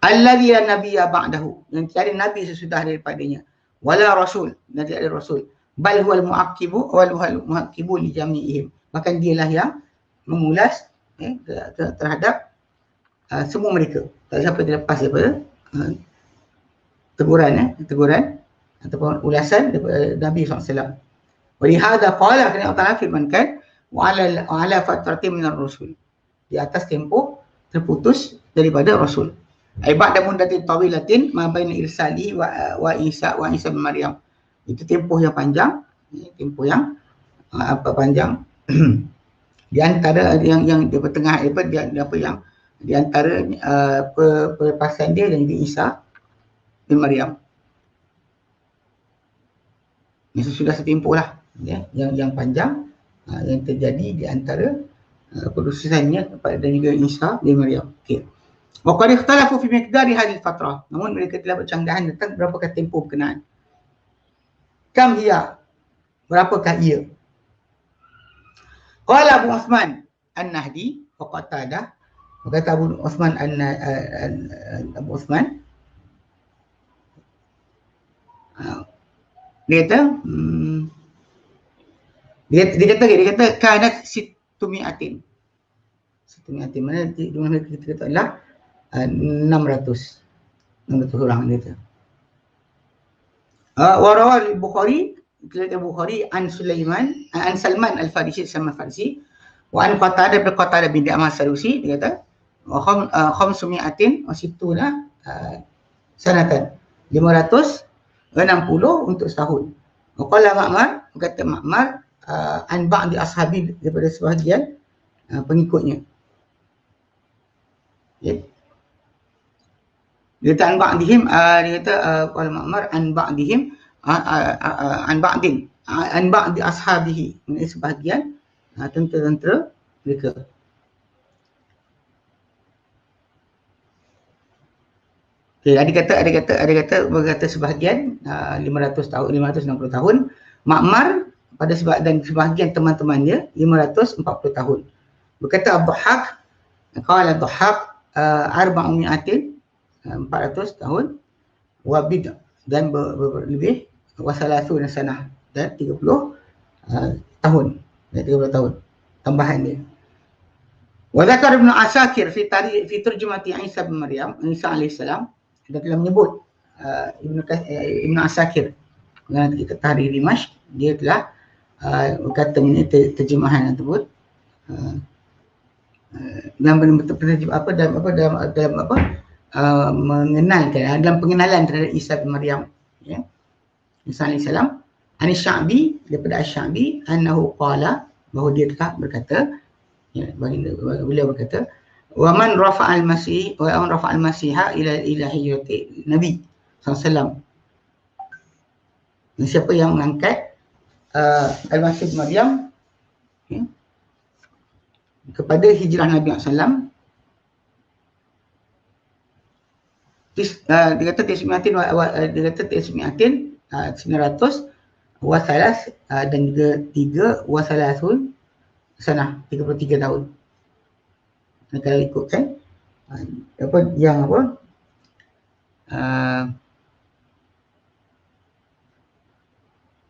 alladzi la nabiyya ba'dahu, yang tiada nabi sesudah daripadanya, wala rasul, dan tidak ada rasul, bal huwal mu'aqqibu wal mu'aqqibu li jami'ihim, bahkan dialah yang mengulas terhadap semua mereka, tak siapa terlepas daripada teguran ataupun ulasan daripada Nabi SAW. Walihada qala, kerana Allah Ta'ala firmankan, wa ala fatratin minar rusul, di atas tempoh terputus daripada rasul, ai ba'da muddatin tawilatin ma baina irsali wa Isa bin Maryam, itu tempoh yang panjang, tempoh yang panjang di antara yang di pertengah di antara perlepasan dia dan juga Isa bin Maryam. Ini sudah setempoh lah, ya, yang panjang yang terjadi di antara perususannya kepada dan juga Isa bin Maryam. Okey. Wa qad ikhtalafu fi miqdari hadhihi al-fatrah, namun mereka telah bercanggahan tentang berapakah tempoh berkenaan. Kam hiya, berapakah ia? Qala Abu Uthman An-Nahdi wa Qatadah, berkata Abu Uthman Abu Uthman, dia kata kanat situmiatin, mana di mana kita kata adalah 600 orang dia kata. Warawal Bukhari, kita Bukhari an Salman Al-Farisi, Salman Al-Farisi, wa an Qatadah bin Di'amah As-Sadusi, dia kata wa khamsumiatin wa sittuna sanatan, 560 untuk setahun. Qala Ma'mar, kata Ma'mar, an ba'di ashabi, daripada sebahagian pengikutnya. Ya. Dia kata an ba'dihim, dia kata qala Ma'mar an ba'dihim an ba'di ashabihi, ini sebahagian tentera mereka. Okay, ada kata sebahagian 500 tahun, 560 tahun. Ma'mar pada sebahagian teman-temannya 540 tahun. Berkata Ad-Dhahhak, qala Ad-Dhahhak 400 tahun, wa bid, dan lebih, wa salasuna sanah, dan 30 tahun, tambahan dia. Wa dzakar Ibnu Asakir fi tarjumati Isa bin Maryam, Isa alaihi salam, dia telah menyebut Ibnu Asakir, kerana kita Tahrir Dimashq, dia telah berkata mengenai terjemahan tersebut dalam mengenalkan, dalam pengenalan terhadap Isa bin Maryam, ya, Isa alaihi salam, Anis Sya'bi, daripada Asy-Sya'bi, annahu qala, bahawa dia telah berkata, ya, beliau berkata, wa man rafa'al masiha ila hijrati Nabi SAW, siapa yang mengangkat Al-Masih Maryam, ya, kepada hijrah Nabi SAW, dia kata tismiatin, dia kata tismiatin 900 wasalas, dan juga 3 wasalasun sanah, 33 tahun. Kalau ikutkan yang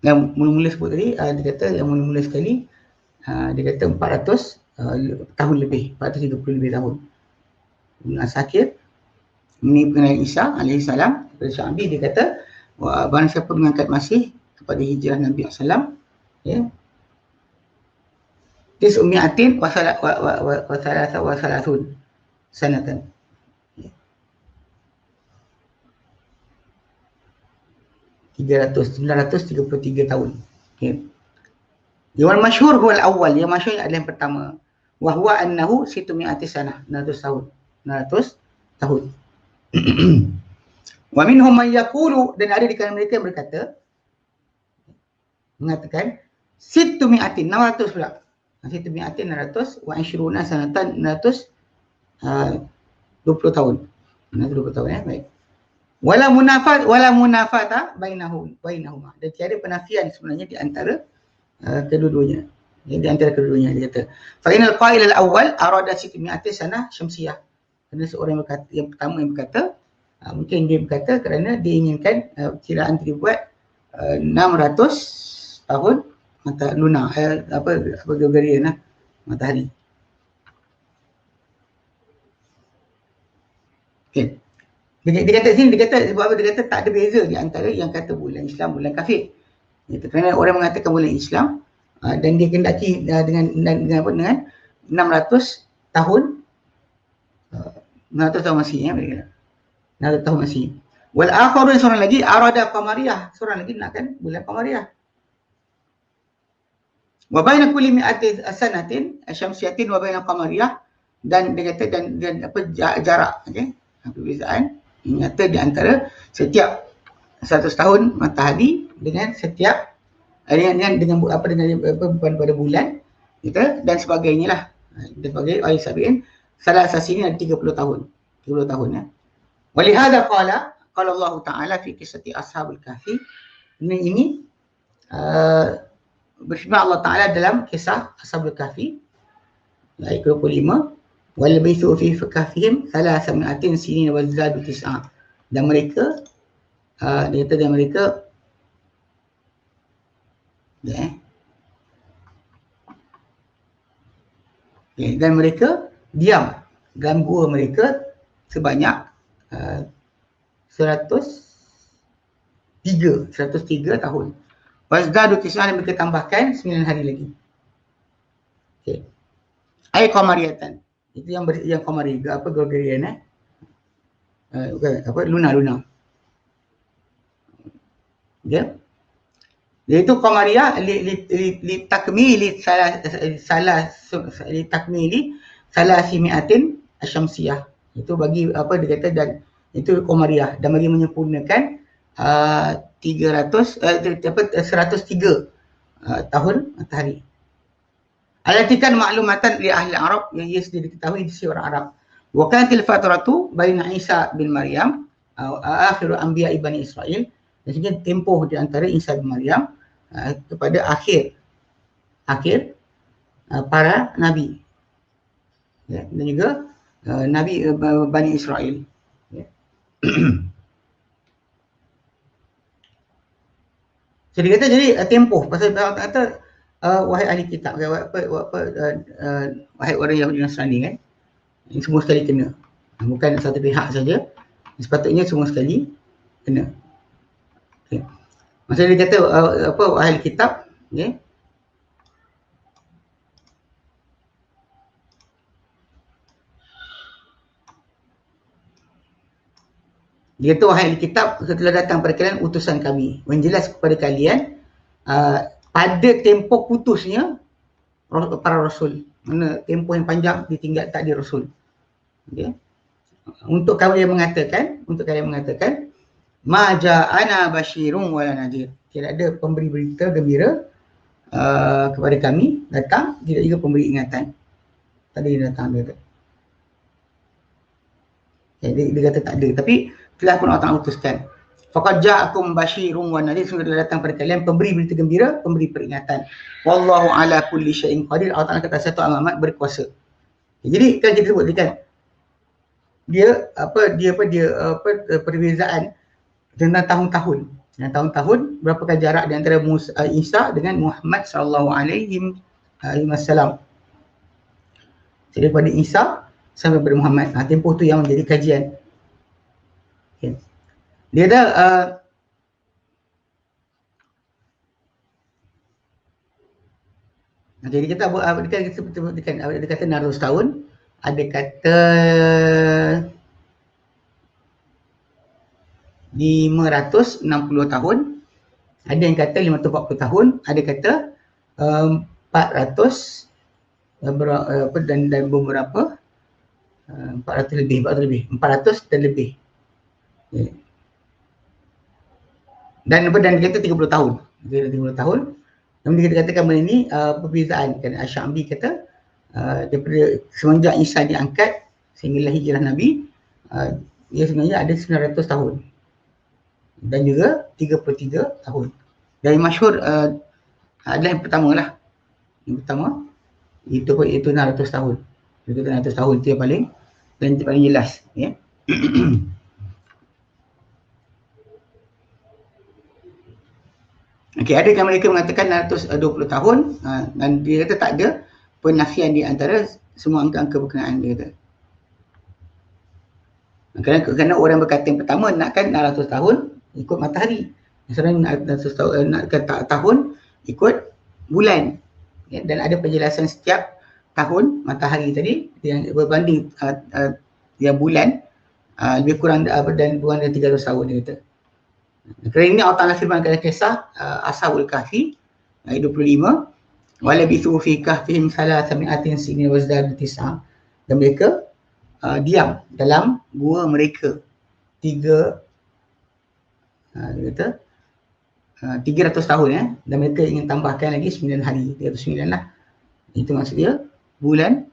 yang mula-mula sebut tadi, dia kata yang mula-mula sekali, dia kata 400 tahun lebih, 430 lebih tahun. Ibn Asakir ini mengenai Isa alaihissalam daripada Sya'bi, dia kata barang siapa mengangkat Masih kepada hijrah Nabi SAW, ya, tis'umi'atin wa salasun sanatan, 933 tahun. Okay. Yang masyhur huwal awal, yang masyhur adalah yang pertama. Wa huwa annahu situmi'ati sanah, 900 tahun. 900 tahun. Wa minhum man yaqulu, dan ada di kalangan mereka yang berkata, mengatakan situmi'atin, 600 pula. Situmi'atin 600 wa ishruna sanatan, 620 tahun. 620 tahun, ya, baik. Wala munafata bainahuma. Dan tiada penafian sebenarnya di antara kedua-duanya. Di antara kedua-duanya, dia kata fa inal qail al awwal arada situmi'ati sanah syamsiyah. Kerana seorang yang berkata, yang pertama yang berkata, mungkin dia berkata kerana dia inginkan kiraan dibuat 600 tahun mata lunar, apa Gregorian lah, matahari. Okay. Dia kata sini, dia kata sebab apa, dia kata tak ada beza di antara yang kata bulan Islam, bulan kafir. Kerana orang mengatakan bulan Islam dan dia kendaki dengan 600 tahun 600 tahun Masih, ya, 600 tahun Masih. Wal akharun, seorang lagi arada qamariyah, seorang lagi nakkan bulan qamariyah. Wa baina kulli mi'ati sanatin syamsiyatin wa baina qamariyah, dan dia kata dan apa jarak, okey, perbezaan nyata di antara setiap 100 tahun matahari dengan setiap dengan pada bulan, kita dan sebagainya lah, dan sebagai ayat sabiin salah asasinya ada 30 tahun, 30 tahun, ya. Walihada qala Allah Ta'ala fi qissati ashabul kahfi, ini berfirman Allah Ta'ala dalam kisah ashabul kahfi ayat 25, walbithu fi kahfihim 300 sinin wa zadu 9, dan mereka dia kata dan mereka dan mereka diam dalam gua mereka sebanyak 103 tahun. Wazdadu 9, dan mereka tambahkan 9 hari lagi. Okey. Ayat qamariyatan. Itu yang qamari, apa Gregorian, apa lunar. Ya. Iaitu qamariyah li takmili salasimiatin asyamsiyah. Itu bagi apa dia kata, dan itu qamariyah, dan bagi menyempurnakan 103 tahun matahari. Alatikan maklumatan li ahli Arab, yang ia sudah diketahui di sisi orang Arab. Wa kanatil fatratu baina Isa bin Maryam akhiru anbiya Bani Israil, dan sehingga tempoh di antara Isa bin Maryam kepada akhir para nabi, ya, dan juga nabi Bani Israil, ya. Jadi kata, jadi tempoh pasal Allah kata wahai ahli kitab, wahai orang Yahudi Nasrani, kan, ini semua sekali kena, bukan satu pihak saja, sepatutnya semua sekali kena. Okay. Maksudnya dia kata ahli kitab, okay, dia kata wahai ahli kitab, setelah datang pada kalian utusan kami menjelas kepada kalian pada tempoh putusnya para rasul, mana tempoh yang panjang ditinggal tak ada rasul, okay. Untuk kalian mengatakan ma ja'ana basyirun wala nadhir, tidak ada pemberi berita gembira kepada kami datang, tidak juga pemberi ingatan tak ada yang datang, dia kata. Okay, dia kata tak ada, tapi telah pun Allah utuskan. Faqad ja'akum basyirun wa nadhir, sudah datang pada kalian pemberi berita gembira, pemberi peringatan. Wallahu ala kulli syai'in qadir, Allah Ta'ala kata satu amat berkuasa. Jadi kan kita sebut kan, dia perbezaan tentang tahun-tahun. Dan tahun-tahun berapakah jarak di antara Isa dengan Muhammad sallallahu alaihi wasallam. Jadi daripada Isa sampai kepada Muhammad. Tempoh tu yang menjadi kajian. Okay. Dia dah jadi kita buat ada kata 600 tahun, ada kata 560 tahun, ada yang kata 540 tahun, ada kata 400 dan beberapa 400 lebih 400 dan lebih. Okay. Dan kita 30 tahun. 30 tahun. Namun kita katakan benda ni perbezaan. Kerana Asy-Sya'bi kata daripada semenjak Isa diangkat sehinggalah hijrah Nabi, ia sebenarnya ada 900 tahun. Dan juga 33 tahun. Dan yang masyhur adalah yang pertama lah. Yang pertama itu 600 tahun. Itu 600 tahun itu yang paling jelas, ya. Okey, ada yang mereka mengatakan 620 tahun dan dia kata tak ada penafian di antara semua angka-angka berkenaan, dia kata. Kerana orang berkata yang pertama nakkan 600 tahun ikut matahari. Sebenarnya 600 tahun ikut bulan. Ya, dan ada penjelasan setiap tahun matahari tadi yang berbanding yang bulan lebih kurang dan kurang dari 300 tahun, dia kata. Kerana ini Allah Ta'ala firmankan kisah Ashabul Kahfi ayat 25, walabithu fi kahfihim salasami'atin sinin wazdadu tis'a, dan mereka diam dalam gua mereka 300 tahun, dan mereka ingin tambahkan lagi 9 hari, 309 lah. Itu maksudnya bulan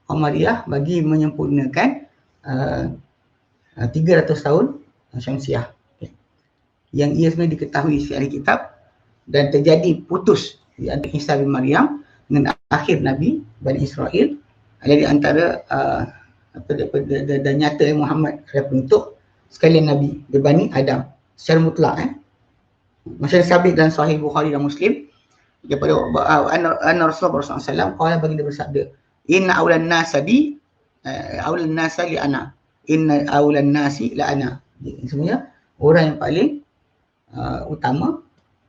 Qamariyah bagi menyempurnakan 300 tahun Syamsiah. Yang ia sebenarnya diketahui si ahli kitab dan terjadi putus di antara Isa bin Maryam dengan akhir Nabi Bani Israel. Ada di antara dan nyata Muhammad adalah penutup sekalian Nabi Bani Adam secara mutlak. Masyarakat sabit dan Sahih Bukhari dan Muslim daripada anna Rasulullah SAW qala, baginda bersabda, inna awlan nasi li ana, inna awlan nasi la ana. Sebenarnya orang yang paling utama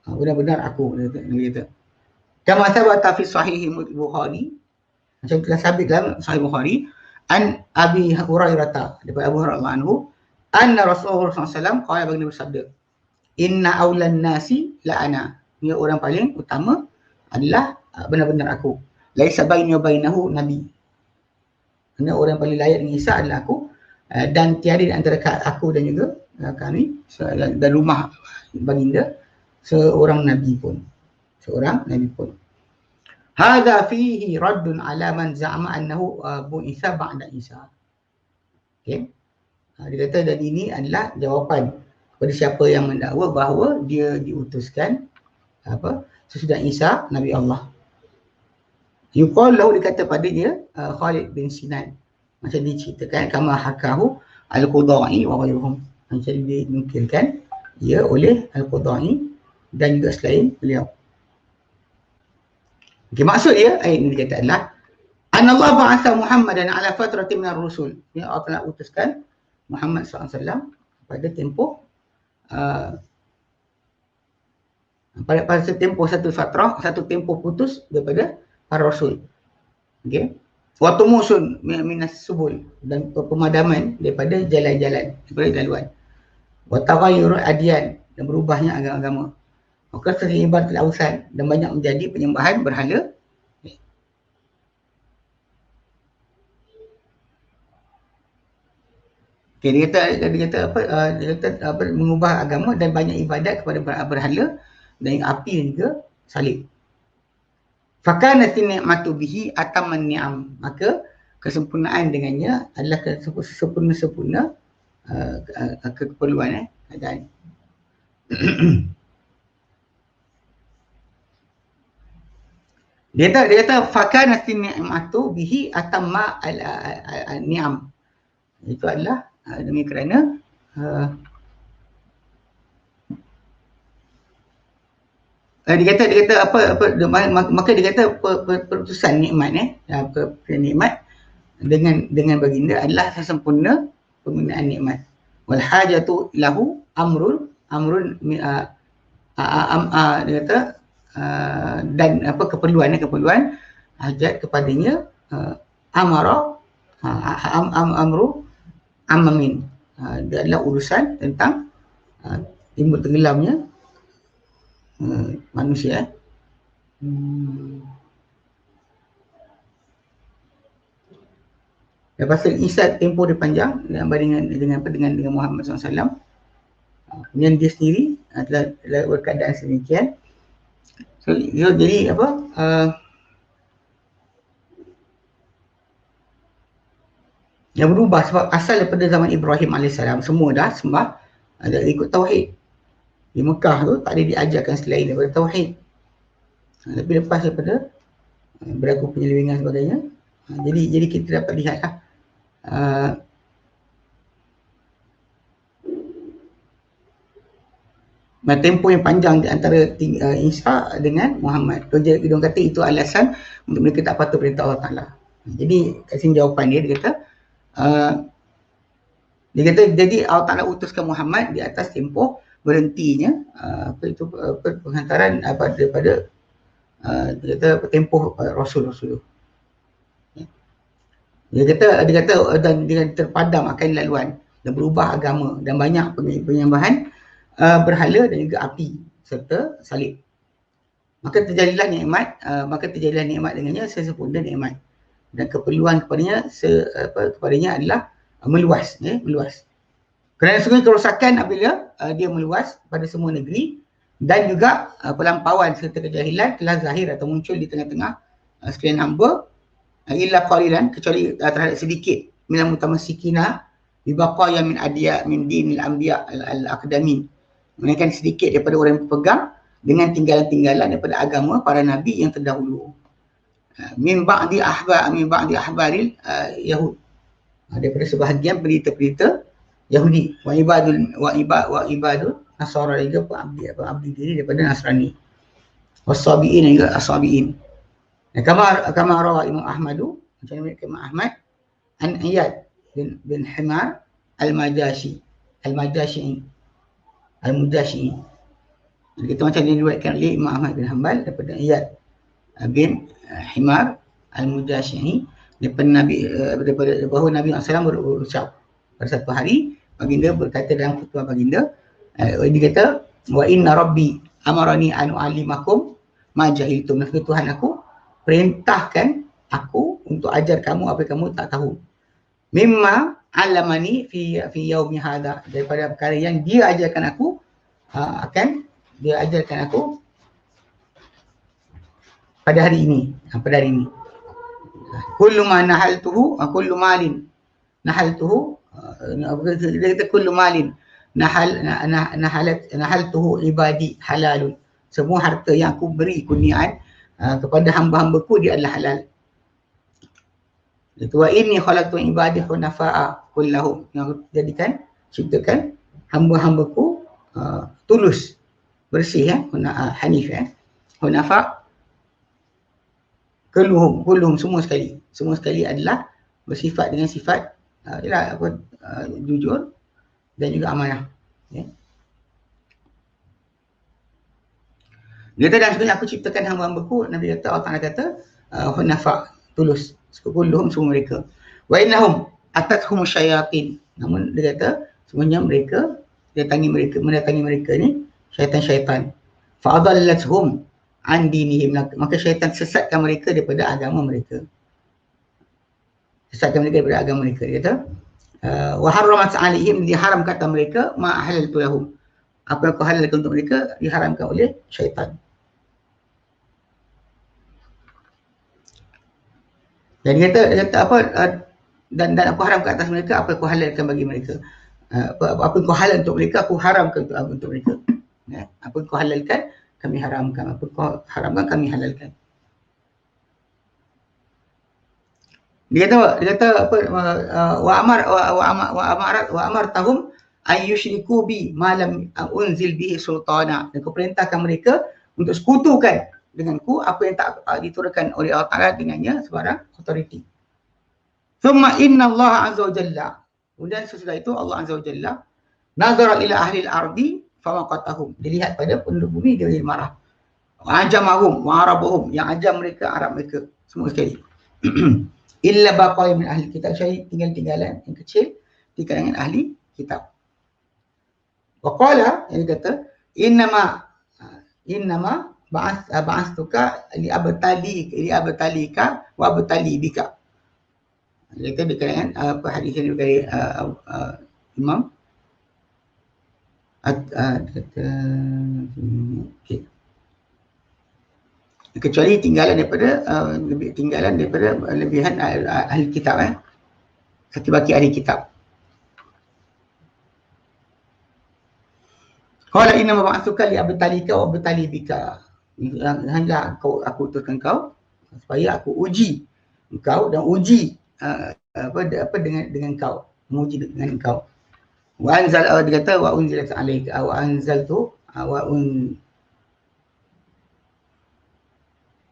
benar-benar aku, dia kata. Kama thabata fi sahih Bukhari, macam telah sabit dalam Sahih Bukhari, an Abi Hurairah, daripada Abu Hurairah anhu, anna Rasulullah SAW qala, baginda bersabda, inna awlan nasi la ana, ni orang paling utama adalah benar-benar aku. Laisa baini wa bainahu nabi, ni orang yang paling layak dengan Isa adalah aku, dan tiada di antara aku dan juga kami dan rumah baginda seorang nabi pun. Hadza fihi raddun ala man za'ama annahu bu Isa ba'da Isa. Okey. Dia kata, dan ini adalah jawapan kepada siapa yang mendakwa bahawa dia diutuskan sesudah Isa Nabi Allah. Yuqal lahu, dikata pada dia Khalid bin Sinan, macam diceritakan kama hakahu al-Qudai wa ghairuhum, macam dinukilkan ia oleh al-Qudai dan juga selain beliau. Okay, maksud dia ayat ini dikata adalah anallah ba'atha Muhammadan ala fatratin minar rusul, ya, Allah telah utuskan Muhammad SAW pada tempoh pada satu fatrah, satu tempoh putus daripada para rasul. Okey. Wa tumusun minas subul, dan pemadaman daripada jalan-jalan, daripada jalan. Wa taghayyur adyan, dan berubahnya agama-agama. Maka sering ibadatul awsan, dan banyak menjadi penyembahan berhala. Okay, dia kata mengubah agama dan banyak ibadat kepada berhala dan api juga salib. Fakanat ni'matu bihi ataman ni'am, maka kesempurnaan dengannya adalah sempurna-sempurna keperluan keadaan. Dia kata fakanat ni'matu bihi atamma al-ni'am. Itu adalah demi kerana dia kata maka dia kata perutusan nikmat nikmat dengan baginda adalah sesempurna penggunaan nikmat. Wal hajatu lahu amrun dia kata dan apa keperluan hajat kepadanya amara amru amamin. Dia adalah urusan tentang timbul tenggelamnya manusia. Lepas tu Isa tempoh dia panjang dengan Muhammad SAW. Kemudian dia sendiri adalah berkeadaan sedemikian. So, jadi apa? Yang berubah sebab asal daripada zaman Ibrahim AS semua dah sembah ada ikut tauhid. Di Mekah tu tak ada diajarkan selain daripada tauhid. Tapi lepas daripada berlaku penyelewengan sebagainya, jadi kita dapat lihatlah tempoh yang panjang di antara Isa dengan Muhammad. Dia kata itu alasan untuk mereka tak patuh perintah Allah Ta'ala. Jadi kat sini jawapan dia kata jadi Allah Ta'ala utuskan Muhammad di atas tempoh berhentinya penghantaran daripada dia kata tempoh Rasul-Rasul. Dia kata dan dengan terpadam akan laluan dan berubah agama dan banyak penyembahan berhala dan juga api serta salib. Maka terjadilah nikmat dengannya sesempurna nikmat dan keperluan kepadanya adalah meluas. Kerana sungguh kerosakan apabila dia meluas pada semua negeri dan juga pelampauan serta kejahilan telah zahir atau muncul di tengah-tengah sekalian hamba illa qalilan, kecuali terhadap sedikit minal mutamassikina bi baqaya min dinil anbiya al-aqdamin, menaikkan sedikit daripada orang yang berpegang dengan tinggalan-tinggalan daripada agama para nabi yang terdahulu. Min ba'di ahbaril yahud, daripada sebahagian pelita-pelita Yahudi, wa ibadul Nasara juga abdi diri daripada Nasrani, wasabiin juga asabiin. Kama rawa Imam Ahmadu, macam mana Imam Ahmad an Iyad bin Himar al-Majasyi. Kita macam diriwayatkan oleh Imam Ahmad bin Hanbal daripada Iyad bin Himar al-Mujasyi daripada bahawa Nabi SAW berucap pada satu hari, baginda berkata dalam khutbah baginda, dia kata wa inna rabbi amarani an u'allimakum ma jahiltum. Tuhan aku perintahkan aku untuk ajar kamu apa yang kamu tak tahu. Mimma alamani fi yaumi hadha, daripada perkara yang dia ajarkan aku pada hari ini. Kullu ma nahaltuhu kullu malin nahaltuhu, dia kata kullu malin nahaltuhu ibadi halalun. Semua harta yang aku beri kurniaan kepada hamba-hambaku dia adalah halal. Itu wa inni khalaqtu ibadi hunafa'a kullahum, yang aku ciptakan hamba-hambaku tulus, bersih, hanif, hunafa kulluhum semua sekali adalah bersifat dengan sifat jujur dan juga amanah. Dia kata dan sebenarnya aku ciptakan hamba-hambaku, Nabi kata, Allah Ta'ala kata hunafa, tulus, kulluhum semua mereka. Wa innahum atathum syayatin, namun dia kata semuanya mereka mendatangi mereka ni syaitan-syaitan. Fa adallatuhum an dinihim, maka syaitan sesatkan mereka daripada agama mereka. Dia kata wa harramat alaihim, diharamkan atas mereka ma halaltu lahum, apa yang aku halalkan untuk mereka diharamkan oleh syaitan. Dan dia kata apa, dan aku haramkan atas mereka apa yang aku halalkan bagi mereka. Apa yang kau halal untuk mereka, aku haramkan untuk mereka. Apa yang kau halalkan, kami haramkan. Apa yang kau haramkan, kami halalkan. Dia kata apa, wa amartahum ayyushriku bi ma lam unzil bihi sultana, dan kau perintahkan mereka untuk sekutukan denganku apa yang tak diturunkan oleh Allah Ta'ala dengannya sebarang autoriti. Thumma inna Allah azza wa jalla. Kemudian sesudah itu Allah azza wa jalla nazara ila ahli al-ardi famaqatahum. Dilihat pada penduduk bumi, dia marah. Ajamahum wa arabahum, yang ajam mereka, Arab mereka, semua sekali. Illa baqai min ahli kitab, syahid tinggal-tinggalan yang kecil di kalangan ahli kitab. Wa qala, yang kata innama ba'astuka li abtalika wa abtali bika. Dia kata di kalangan hadis yang dari Imam kata okay. Kecuali tinggalan daripada lebihan ahli kitab, satu baki ahli kitab. Qala inna ma ba'athuka li abtalika wa abtali bika. Hendak aku utuskan kau supaya aku uji engkau dan uji dengan kau, menguji dengan kau. Wa anzal, dia kata wa unzilat alaika wa anzaltu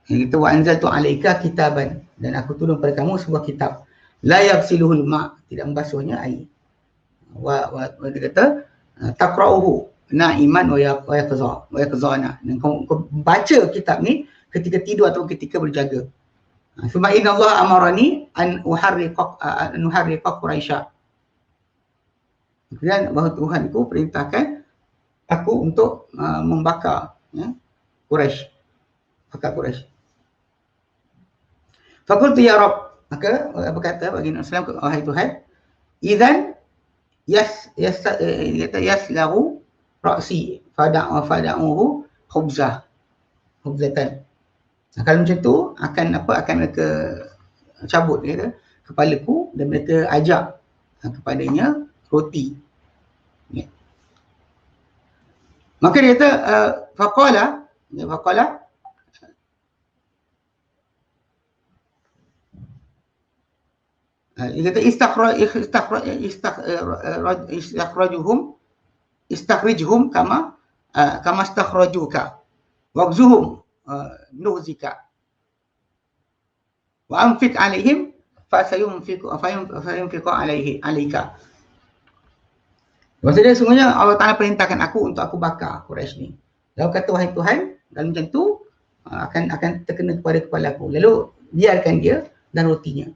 itu wa anzaltu alaika kitaban, dan aku turun pada kamu sebuah kitab la yaghsiluhul ma, tidak membasuhnya air. Wa dia kata taqra'uhu na'iman wa yaqzana, dan kau baca kitab ni ketika tidur atau ketika berjaga. Suma inna Allah amarani an uharriqa Quraisy. Kemudian bahawa Tuhanku perintahkan aku untuk membakar Quraisy, bakar Quraisy. Fakultu ya Rabb, maka berkata bagi Nabi Sallam, wahai Tuhan, idzan yaslahu ra'si fada'uhu khubzatan. Kalau macam tu akan mereka cabut, dia kata, kepalaku, dan mereka ajak kepadanya roti. Ya. Maka dia kata faqala dia kata istakhrijhum kama istakhrajuka waqzuhum nuhzika wa anfiq alaihim fasayunfiqu alaika. Maksudnya sungguhnya Allah Ta'ala perintahkan aku untuk aku bakar Quraisy ni. Lalu kata, wahai Tuhan, dalam macam tu akan terkena kepada kepala aku. Lalu biarkan dia dan rotinya.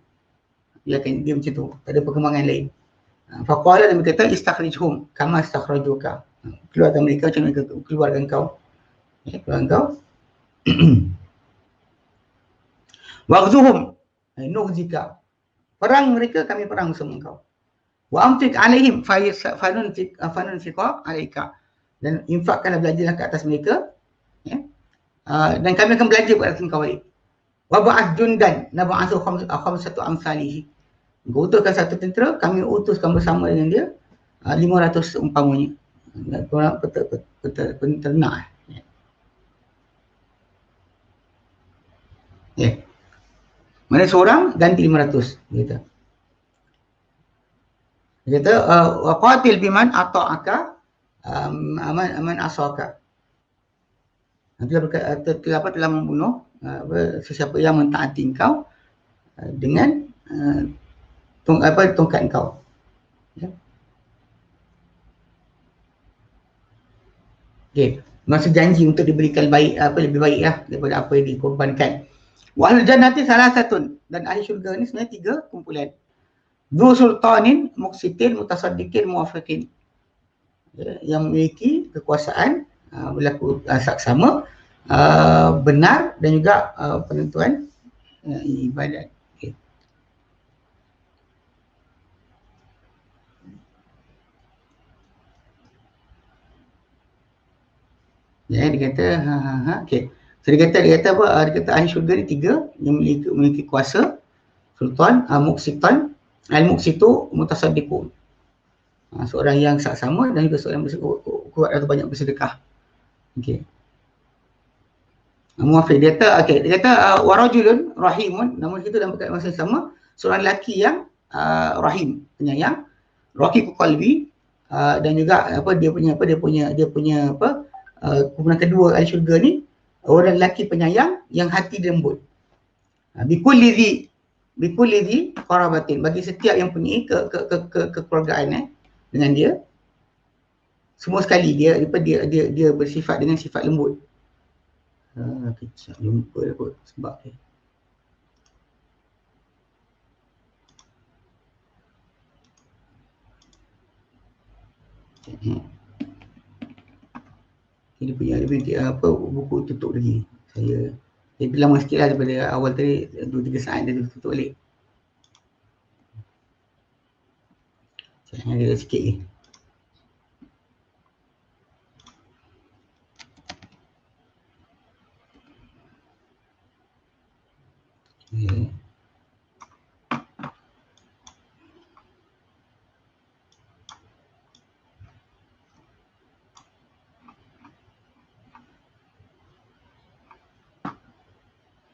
Biarkan dia macam tu, tak ada perkembangan lain. Faqala, dan berkata istakhrijhum kama istakhrajuka. Keluarkan mereka macam mereka keluarkan kau. Keluarkan kau. Waghzuhum nuhzika. Perang mereka, kami perang bersama kau. Wa amtik alaihim fanunfiqa alaika. Dan infakkanlah, belajarlah ke atas mereka, ya. Dan kami akan belajar ke atas kau balik. Wa ba'ath jundan nab'athu khamsatu amsalihi. Kau utuskan satu tentera, kami utuskan bersama dengan dia 500 umpamanya. Korang penternak. Ya. Mana seorang ganti 500, gitu. Dia kata waqatil biman ata'aka aman asaka. Telah membunuh sesiapa yang mentaati engkau dengan tongkat engkau. Ya. Okey, masa janji untuk diberikan lebih baik lah daripada apa yang dikorbankan. Wa ahlul jannati salasatun, dan ahli syurga ni sebenarnya 3 kumpulan. Dhu sultanin muqsitin mutasaddiqin muwafiqin, yang memiliki kekuasaan, berlaku saksama, benar, dan juga penentuan ibadat. Okay. Ya, dia kata okey. So dia kata apa? Dia kata ahli syurga ni 3 yang memiliki kuasa, sultan, muqsitan. Al-muqsitu mutasaddiqun, seorang yang saksama, dan juga seorang yang kuat atau banyak bersedekah. Okey. Muafiq, dia kata warajulun rahimun, namun itu dalam masa sama seorang lelaki yang rahim, penyayang, raqiqul qalbi, dan juga dia punya kumpulan kedua ahli syurga ni orang lelaki penyayang yang hati dia lembut. Bikulli dhi bikulli dhi qarabatin, bagi setiap yang punya kekeluargaan dengan dia, semua sekali dia bersifat dengan sifat lembut. Kejap jumpa dah kot sebab dia. Ini punya buku tutup lagi. Saya lama sikit lah daripada awal tadi, 2-3 saat dia tutup balik. Saya ada sikit ni. Okay.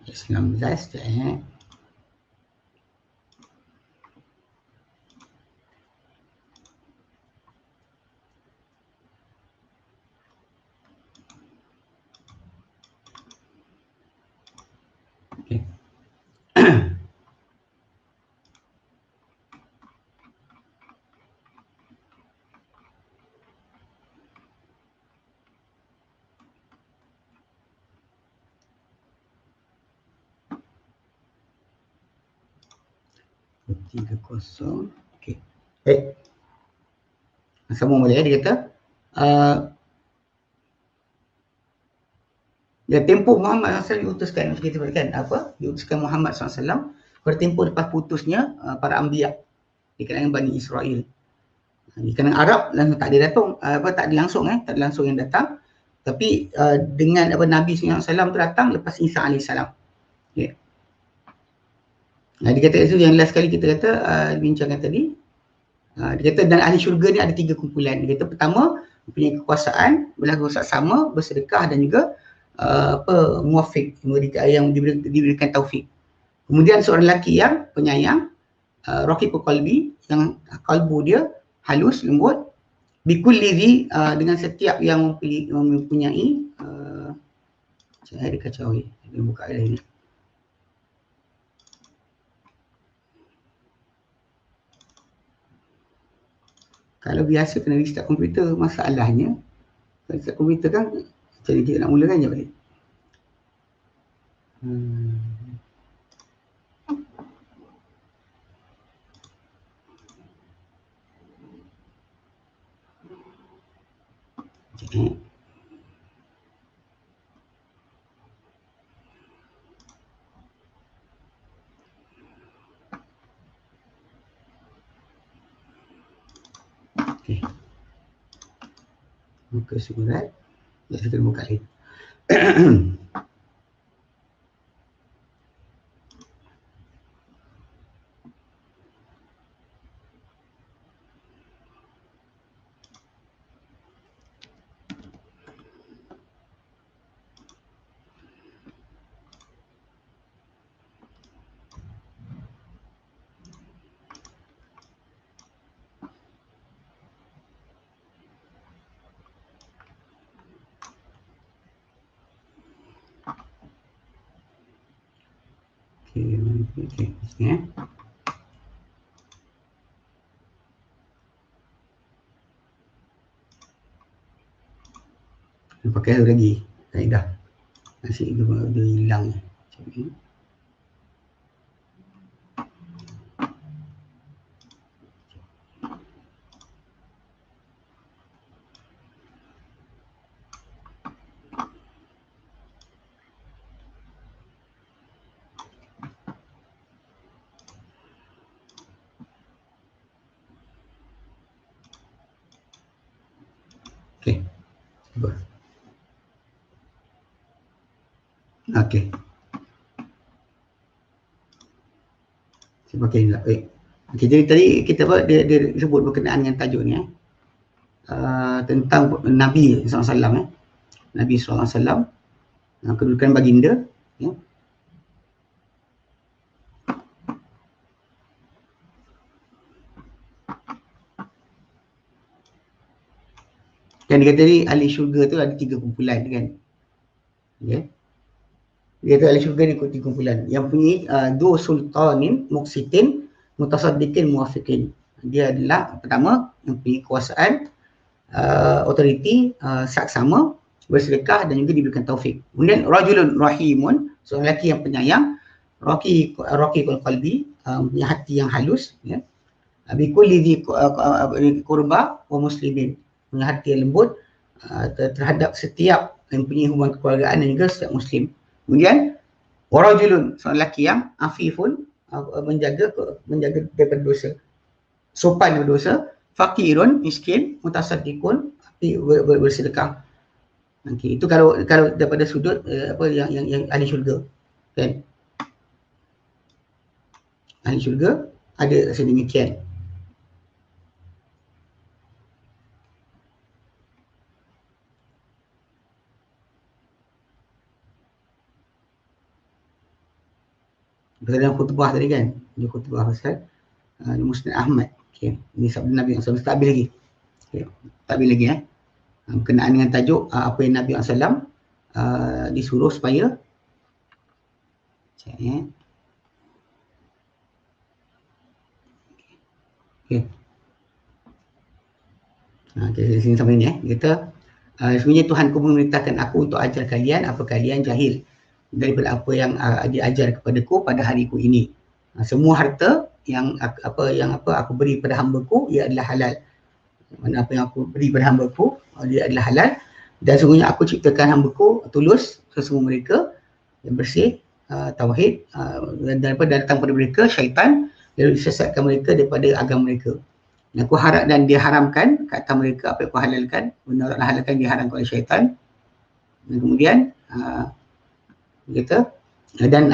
Islam belas tu Okay. Tiga kosong. Okay. Sambung balik dia kata, dia tempoh Muhammad SAW diutuskan, kita berikan apa? Diutuskan Muhammad SAW pada tempoh lepas putusnya para anbiya di kalangan Bani Israel. Di kalangan Arab langsung tak ada datang, tak ada langsung yang datang. Tapi dengan Nabi SAW tu datang lepas Isa AS. Okay. Dia kata itu yang last kali kita kata bincangkan tadi. Dia kata dan ahli syurga ni ada 3 kumpulan. Dia kata pertama, mempunyai kekuasaan, berlaku sama, bersedekah dan juga muwafiq, yang diberikan taufik. Kemudian seorang lelaki yang penyayang, raqiqul qalbi, yang kalbu dia halus, lembut, bikulli dhi, dengan setiap yang mempunyai saya ada kacau ni, dia buka lain ni. Kalau biasa kena restart komputer, masalahnya kalau restart komputer kan jadi kita nak mulakan je balik. Jadi okay. Buka surat. Ya, kita buka lagi. Okay, sini pakai lagi kaedah. Nasi itu dia hilang. Macam ni. Okay. Cuba. Okay. Saya pakai ni lah. Okay, jadi tadi kita dia sebut berkenaan dengan tajuk ni tentang Nabi SAW Nabi SAW, kedudukan baginda ya. Dan dia kata tadi ahli syurga tu ada 3 kumpulan kan. Okay. Dia kata ahli syurga ni ikut kumpulan yang punya du sultanin muksitin mutasaddiqin muwafiqin. Dia adalah pertama yang punya kuasaan, autoriti, saksama, bersedekah dan juga diberikan taufik. Kemudian rajulun rahimun, seorang lelaki yang penyayang, raqiqul qalbi, punya hati yang halus, ya. Bikulli dhi qurba wa muslimin, punya hati yang lembut terhadap setiap yang punya hubungan kekeluargaan dan juga setiap muslim. Kemudian warajulun, seorang lelaki yang afifun, menjaga daripada dosa, sopan berdosa, fakirun, miskin, mutasaddiqun, bersedekah. Okay, itu kalau daripada sudut apa yang ahli syurga, kan? Ahli syurga ada sedemikian. Pasal dalam khutbah tadi kan, dia khutbah pasal Musnad Ahmad. Okay. Ini sabda Nabi SAW, tak habis lagi. Okay. Tak habis lagi berkenaan dengan tajuk apa yang Nabi SAW disuruh supaya okay. Okay, sini sampai ni Dia kata sebenarnya Tuhanku memerintahkan aku untuk ajar kalian apa kalian jahil daripada apa yang diajar kepadaku pada hariku ini. Semua harta yang aku beri pada hamba-Ku ia adalah halal. Mana apa yang aku beri pada hamba-Ku dia adalah halal, dan sungguhnya aku ciptakan hamba-Ku tulus sesungguh mereka yang bersih, tauhid, dan daripada datang pada mereka syaitan lalu disesatkan mereka daripada agama mereka. Dan aku harap dan diharamkan ke atas mereka apa yang aku halalkan, benda Allah halalkan diharamkan oleh syaitan. Dan kemudian kita dan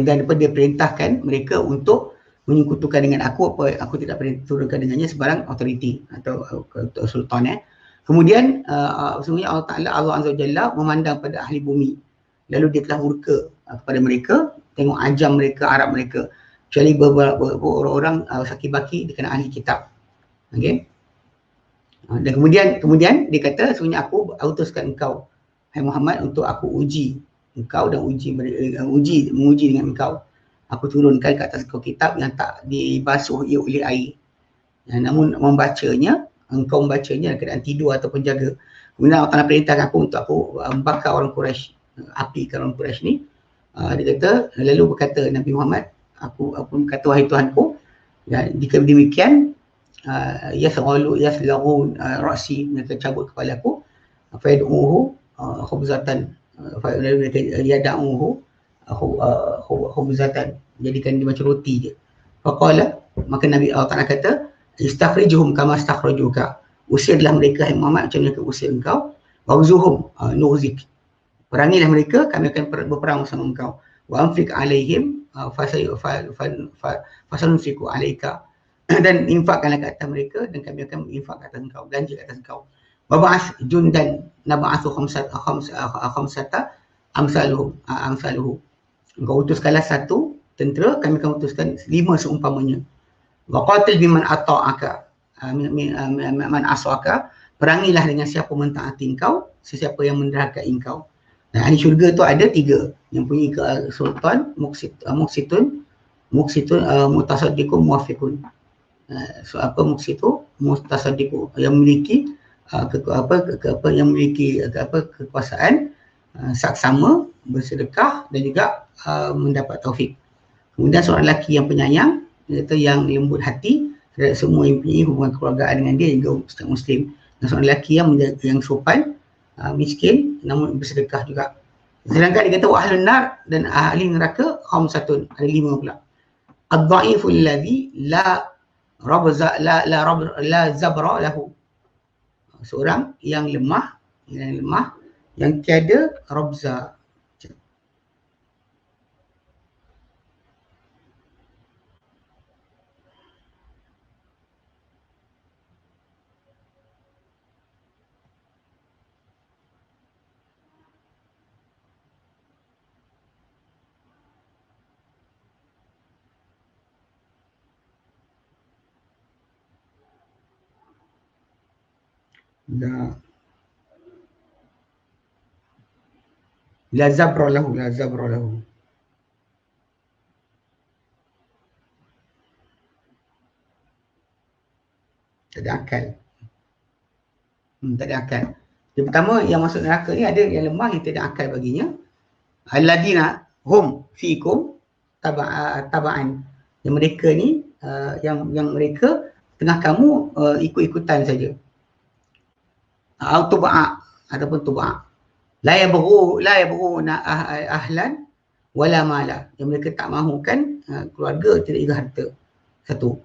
daripada dia perintahkan mereka untuk menyekutukan dengan aku apa aku tidak turunkan dengannya sebarang autoriti atau sultan. Kemudian sesungguhnya Allah Ta'ala, Allah Azza wa Jalla memandang pada ahli bumi, lalu dia telah murka kepada mereka, tengok ajam mereka, Arab mereka, kecuali beberapa orang saki-baki dikena ahli kitab. Okay? Dan kemudian dia kata sesungguhnya aku utuskan engkau hai Muhammad untuk aku uji engkau dan menguji dengan engkau. Aku turunkan ke atas engkau kitab yang tak dibasuh ia oleh air. Namun engkau membacanya dalam keadaan tidur ataupun jaga. Kemudian Allah Ta'ala perintahkan aku untuk aku membakar orang Quraisy, apikan orang Quraisy ni. Dia kata, lalu berkata Nabi Muhammad, aku berkata wahai Tuhanku, ya, jika demikian yaslaghun ra'si, mereka cabut kepala aku, fayad'uhu khubzatan, yada'uhu khubzatan, jadikan dia macam roti je. Faqala, maka Nabi Allah Ta'ala kata, istakhrijuhum kama istakhrajuka, usirlah mereka hai Muhammad macam mereka usir engkau, wauzuhum nughzik, perangilah mereka, kami akan berperang bersama engkau, wa anfiq alaihim fasanunfiqu alaika, dan infakkanlah ke atas mereka dan kami akan infak ke atas engkau, belanja ke atas engkau. Wab'as jundan nab'athu khamsata amsaluhu, engkau utuskanlah satu tentera, kami akan utuskan 5 seumpamanya. Waqatil biman ata'aka man aswaka, perangilah dengan siapa mentaati engkau, sesiapa yang menderhakai engkau. Dan ahli syurga tu ada 3 yang punya sultan, muksitun, mutasaddiqun, muwafiqun. So apa muksitu, mutasaddiqu, yang memiliki yang memiliki kekuasaan, saksama, bersedekah dan juga mendapat taufik. Kemudian seorang lelaki yang penyayang, iaitu yang lembut hati terhadap semua yang punya hubungan kekeluargaan dengan dia juga setiap muslim. Dan seorang lelaki yang sopan, miskin namun bersedekah juga. Sedangkan dia kata wa ahlun nar, dan ahli neraka khamsatun, ada 5 pula. Ad-dha'ifu alladhi la zabra lahu, seorang yang lemah yang tiada rabza. La zabra lahu, la zabra lahu. Tak ada akal. Tak ada akal. Yang pertama yang masuk neraka ni ada yang lemah yang tak ada akal baginya. Alladina hum fikum taba'an. Yang mereka ni yang mereka tengah kamu ikut-ikutan saja. Tuba'a ataupun tuba'a. La yabghuna ahlan wala mala. Yang mereka tak mahukan keluarga, tidak juga harta. Satu.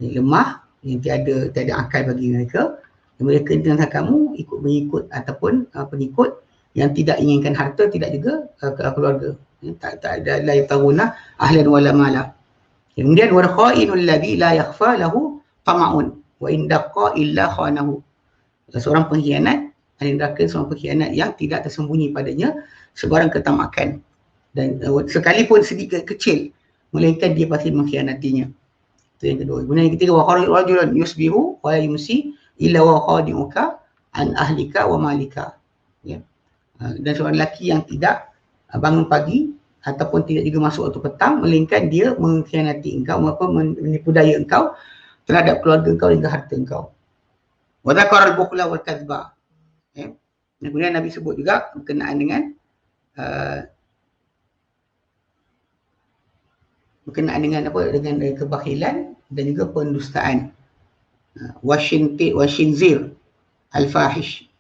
Yang lemah, yang tiada akal bagi mereka. Yang mereka tengah kamu mengikut ataupun pengikut yang tidak inginkan harta, tidak juga keluarga. Tak ada la yabghuna ahlan wala mala. Kemudian wal khainul ladzi la yakhfa lahu tama'un wa in daqqa illa khanahu. Seorang pengkhianat, ahli neraka seorang pengkhianat yang tidak tersembunyi padanya sebarang ketamakan, dan sekalipun sedikit kecil melainkan dia pasti mengkhianatinya. Itu yang kedua. Kemudian yang ketiga, wa rajulan yusbihu wa la yumsi illa wa khadi'uka an ahlika wa malika. Ya. Dan seorang lelaki yang tidak bangun pagi ataupun tidak juga masuk waktu petang melainkan dia mengkhianati engkau, menipu daya engkau terhadap keluarga engkau hingga harta engkau. Wa dzakara al-bukhla wal kadzba. Ya. Kemudian Nabi sebut juga berkenaan dengan apa, dengan kebakhilan dan juga pendustaan. Washinzir al-fahish.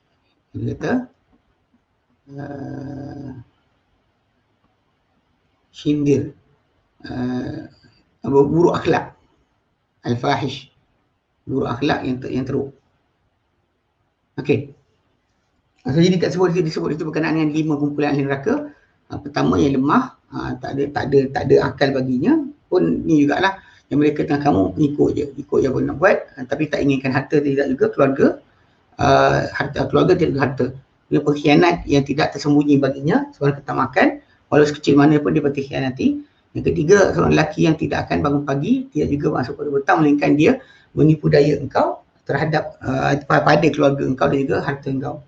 Dia kata shindir, buruk akhlak, al-fahish, buruk akhlak yang teruk. Okey. So, jadi kat disebut itu berkenaan dengan 5 kumpulan ahli neraka. Pertama yang lemah, tak ada akal baginya. Pun ni jugalah yang mereka tengah kamu ikut je pun nak buat, tapi tak inginkan harta, tidak juga keluarga, harta keluarga tidak juga harta. Dia pengkhianat yang tidak tersembunyi baginya sebarang ketamakan, walau sekecil mana pun dia pasti khianati. Yang ketiga, seorang lelaki yang tidak akan bangun pagi, tidak juga masuk pada petang, melainkan dia menipu daya engkau terhadap pada keluarga engkau dan juga harta engkau.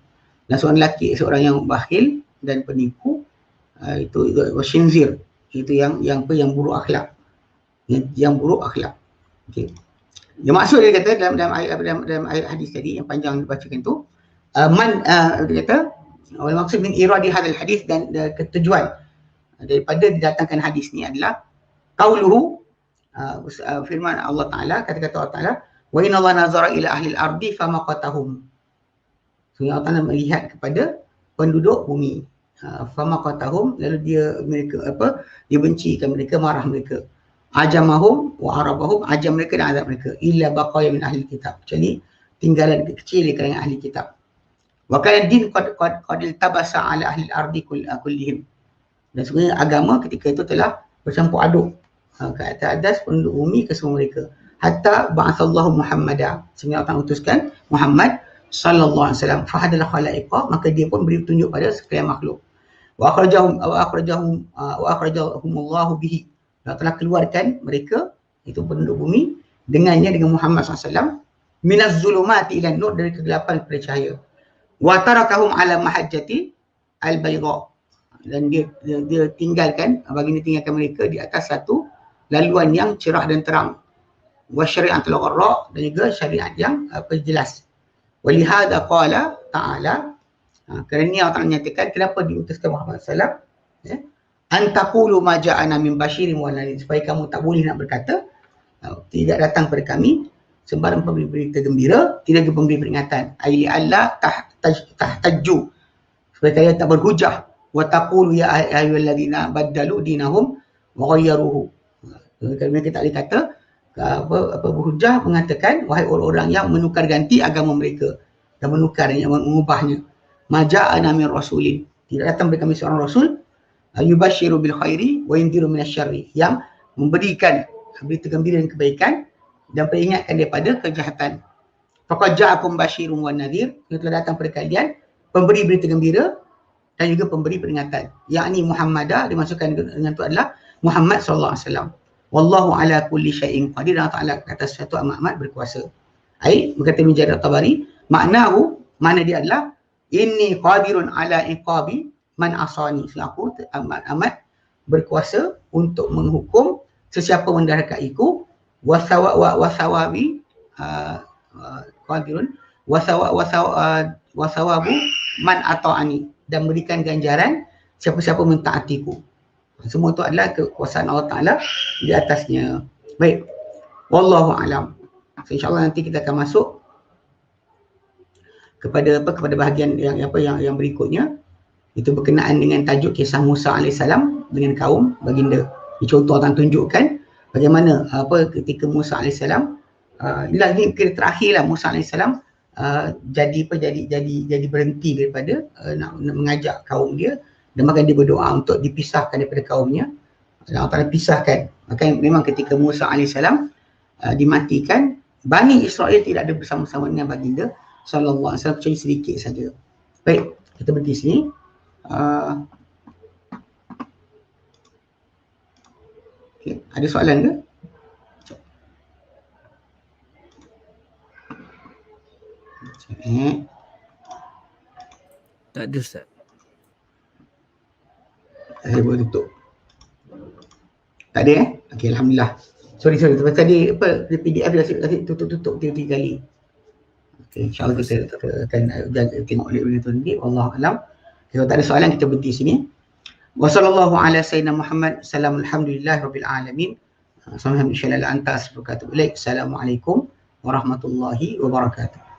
Dan seorang lelaki, seorang yang bakhil dan penipu, itu washinzir, itu yang buruk akhlak, yang buruk akhlak. Okey. Yang maksud dia kata dalam ayat hadis tadi yang panjang dibacakan tu, dia kata maksud min iradi hadal hadis, dan ketujuan daripada didatangkan hadis ni adalah qauluhu, firman Allah Taala, kata-kata Allah Taala, wa inna Allah nazara ila ahli al-ardi famaqatahum. So Allah Taala melihat kepada penduduk bumi, famaqatahum, lalu dia bencikan mereka, marah mereka. Ajamahum wa arabahum, ajam mereka dan azab mereka, illa baqaya min ahli kitab, kecuali tinggalan kecil di kalangan ahli kitab. Wa kana din qad iltabasa ala ahli al-ardi kullihim. Dan sebenarnya agama ketika itu telah bercampur aduk ke atas penduduk bumi ke semua mereka. Hatta ba'athallahu Muhammadan, sehingga Allah utuskan Muhammad sallallahu alaihi wasallam, fahadal khalaiqa, maka dia pun beri petunjuk pada sekalian makhluk. Wa akhrajahumullahu bihi, Allah telah keluarkan mereka, itu penduduk bumi, dengannya, dengan Muhammad SAW, minaz zulumati ilan nur, dari kegelapan kepada cahaya. Wa tarakahum ala mahajjati al-bayda, dan dia tinggalkan mereka di atas satu laluan yang cerah dan terang. Wa syari'atul gharra, dan juga syariat yang jelas. Wa lihada qala ta'ala, kerana ini Allah Ta'ala nyatakan kenapa diutuskan Muhammad SAW, ya, antaqulu ma ja'ana min basyirin wa nadhir, supaya kamu tak boleh nak berkata tidak datang pada kami sembarang pemberi berita gembira, tidak juga pemberi peringatan. Ai alla tahtajju, supaya kalian tak berhujah. Wa taqulu ya ayyuhalladzina baddalu dinahum wa ghayyaruhu. Mereka tak boleh kata berhujah, mengatakan wahai orang-orang yang menukar ganti agama mereka dan menukar, yang mengubahnya. Ma ja'ana min rasulin, tidak datang kepada kami seorang rasul, yubashiru bil khairi wa yundiru minasyarri, yang memberikan berita gembira dan kebaikan dan peringatkan daripada kejahatan. Faqad ja'akum basyirun wan nadhir, telah datang kepada kalian pemberi berita gembira dan juga pemberi peringatan. Yakni Muhammadah, dimasukkan dengan itu adalah Muhammad sallallahu alaihi wasallam. Wallahu ala kulli syai'in qadir, Allah Taala atas satu amat berkuasa. Ai berkata Ibn Jarir At-Tabari, maknahu Mana dia adalah inni qadirun ala iqabi man asani. Aku amat berkuasa untuk menghukum sesiapa mendahakaiku. Wasawabi qadirun wasawabu man ata'ani, dan berikan ganjaran siapa-siapa mentaatiku. Semua itu adalah kekuasaan Allah Ta'ala di atasnya. Baik, wallahu alam. So, InsyaAllah nanti kita akan masuk kepada bahagian yang berikutnya. Itu berkenaan dengan tajuk kisah Musa AS dengan kaum baginda. Ini contoh akan tunjukkan bagaimana ketika Musa AS, ini kira terakhirlah Musa AS jadi berhenti daripada nak mengajak kaum dia, dan maka dia berdoa untuk dipisahkan daripada kaumnya. Allah Ta'ala pisahkan. Maka memang ketika Musa AS dimatikan, Bani Israel tidak ada bersama-sama dengan baginda sallallahu alaihi wasallam, kecuali sedikit saja. Baik, kita berhenti sini. Okay. Ada soalan ke? Tak ada, Ustaz. Saya boleh tutup. Tak ada Okey, alhamdulillah. Sorry tadi PDF dia tutup 3 kali. Okey, insya-Allah kita akan tengok benda tu nanti. Wallahu alam. Kalau tak ada soalan, kita berhenti sini. Wassallallahu ala sayyidina Muhammad. Alhamdulillahirabbil alamin. Assalamualaikum warahmatullahi wabarakatuh.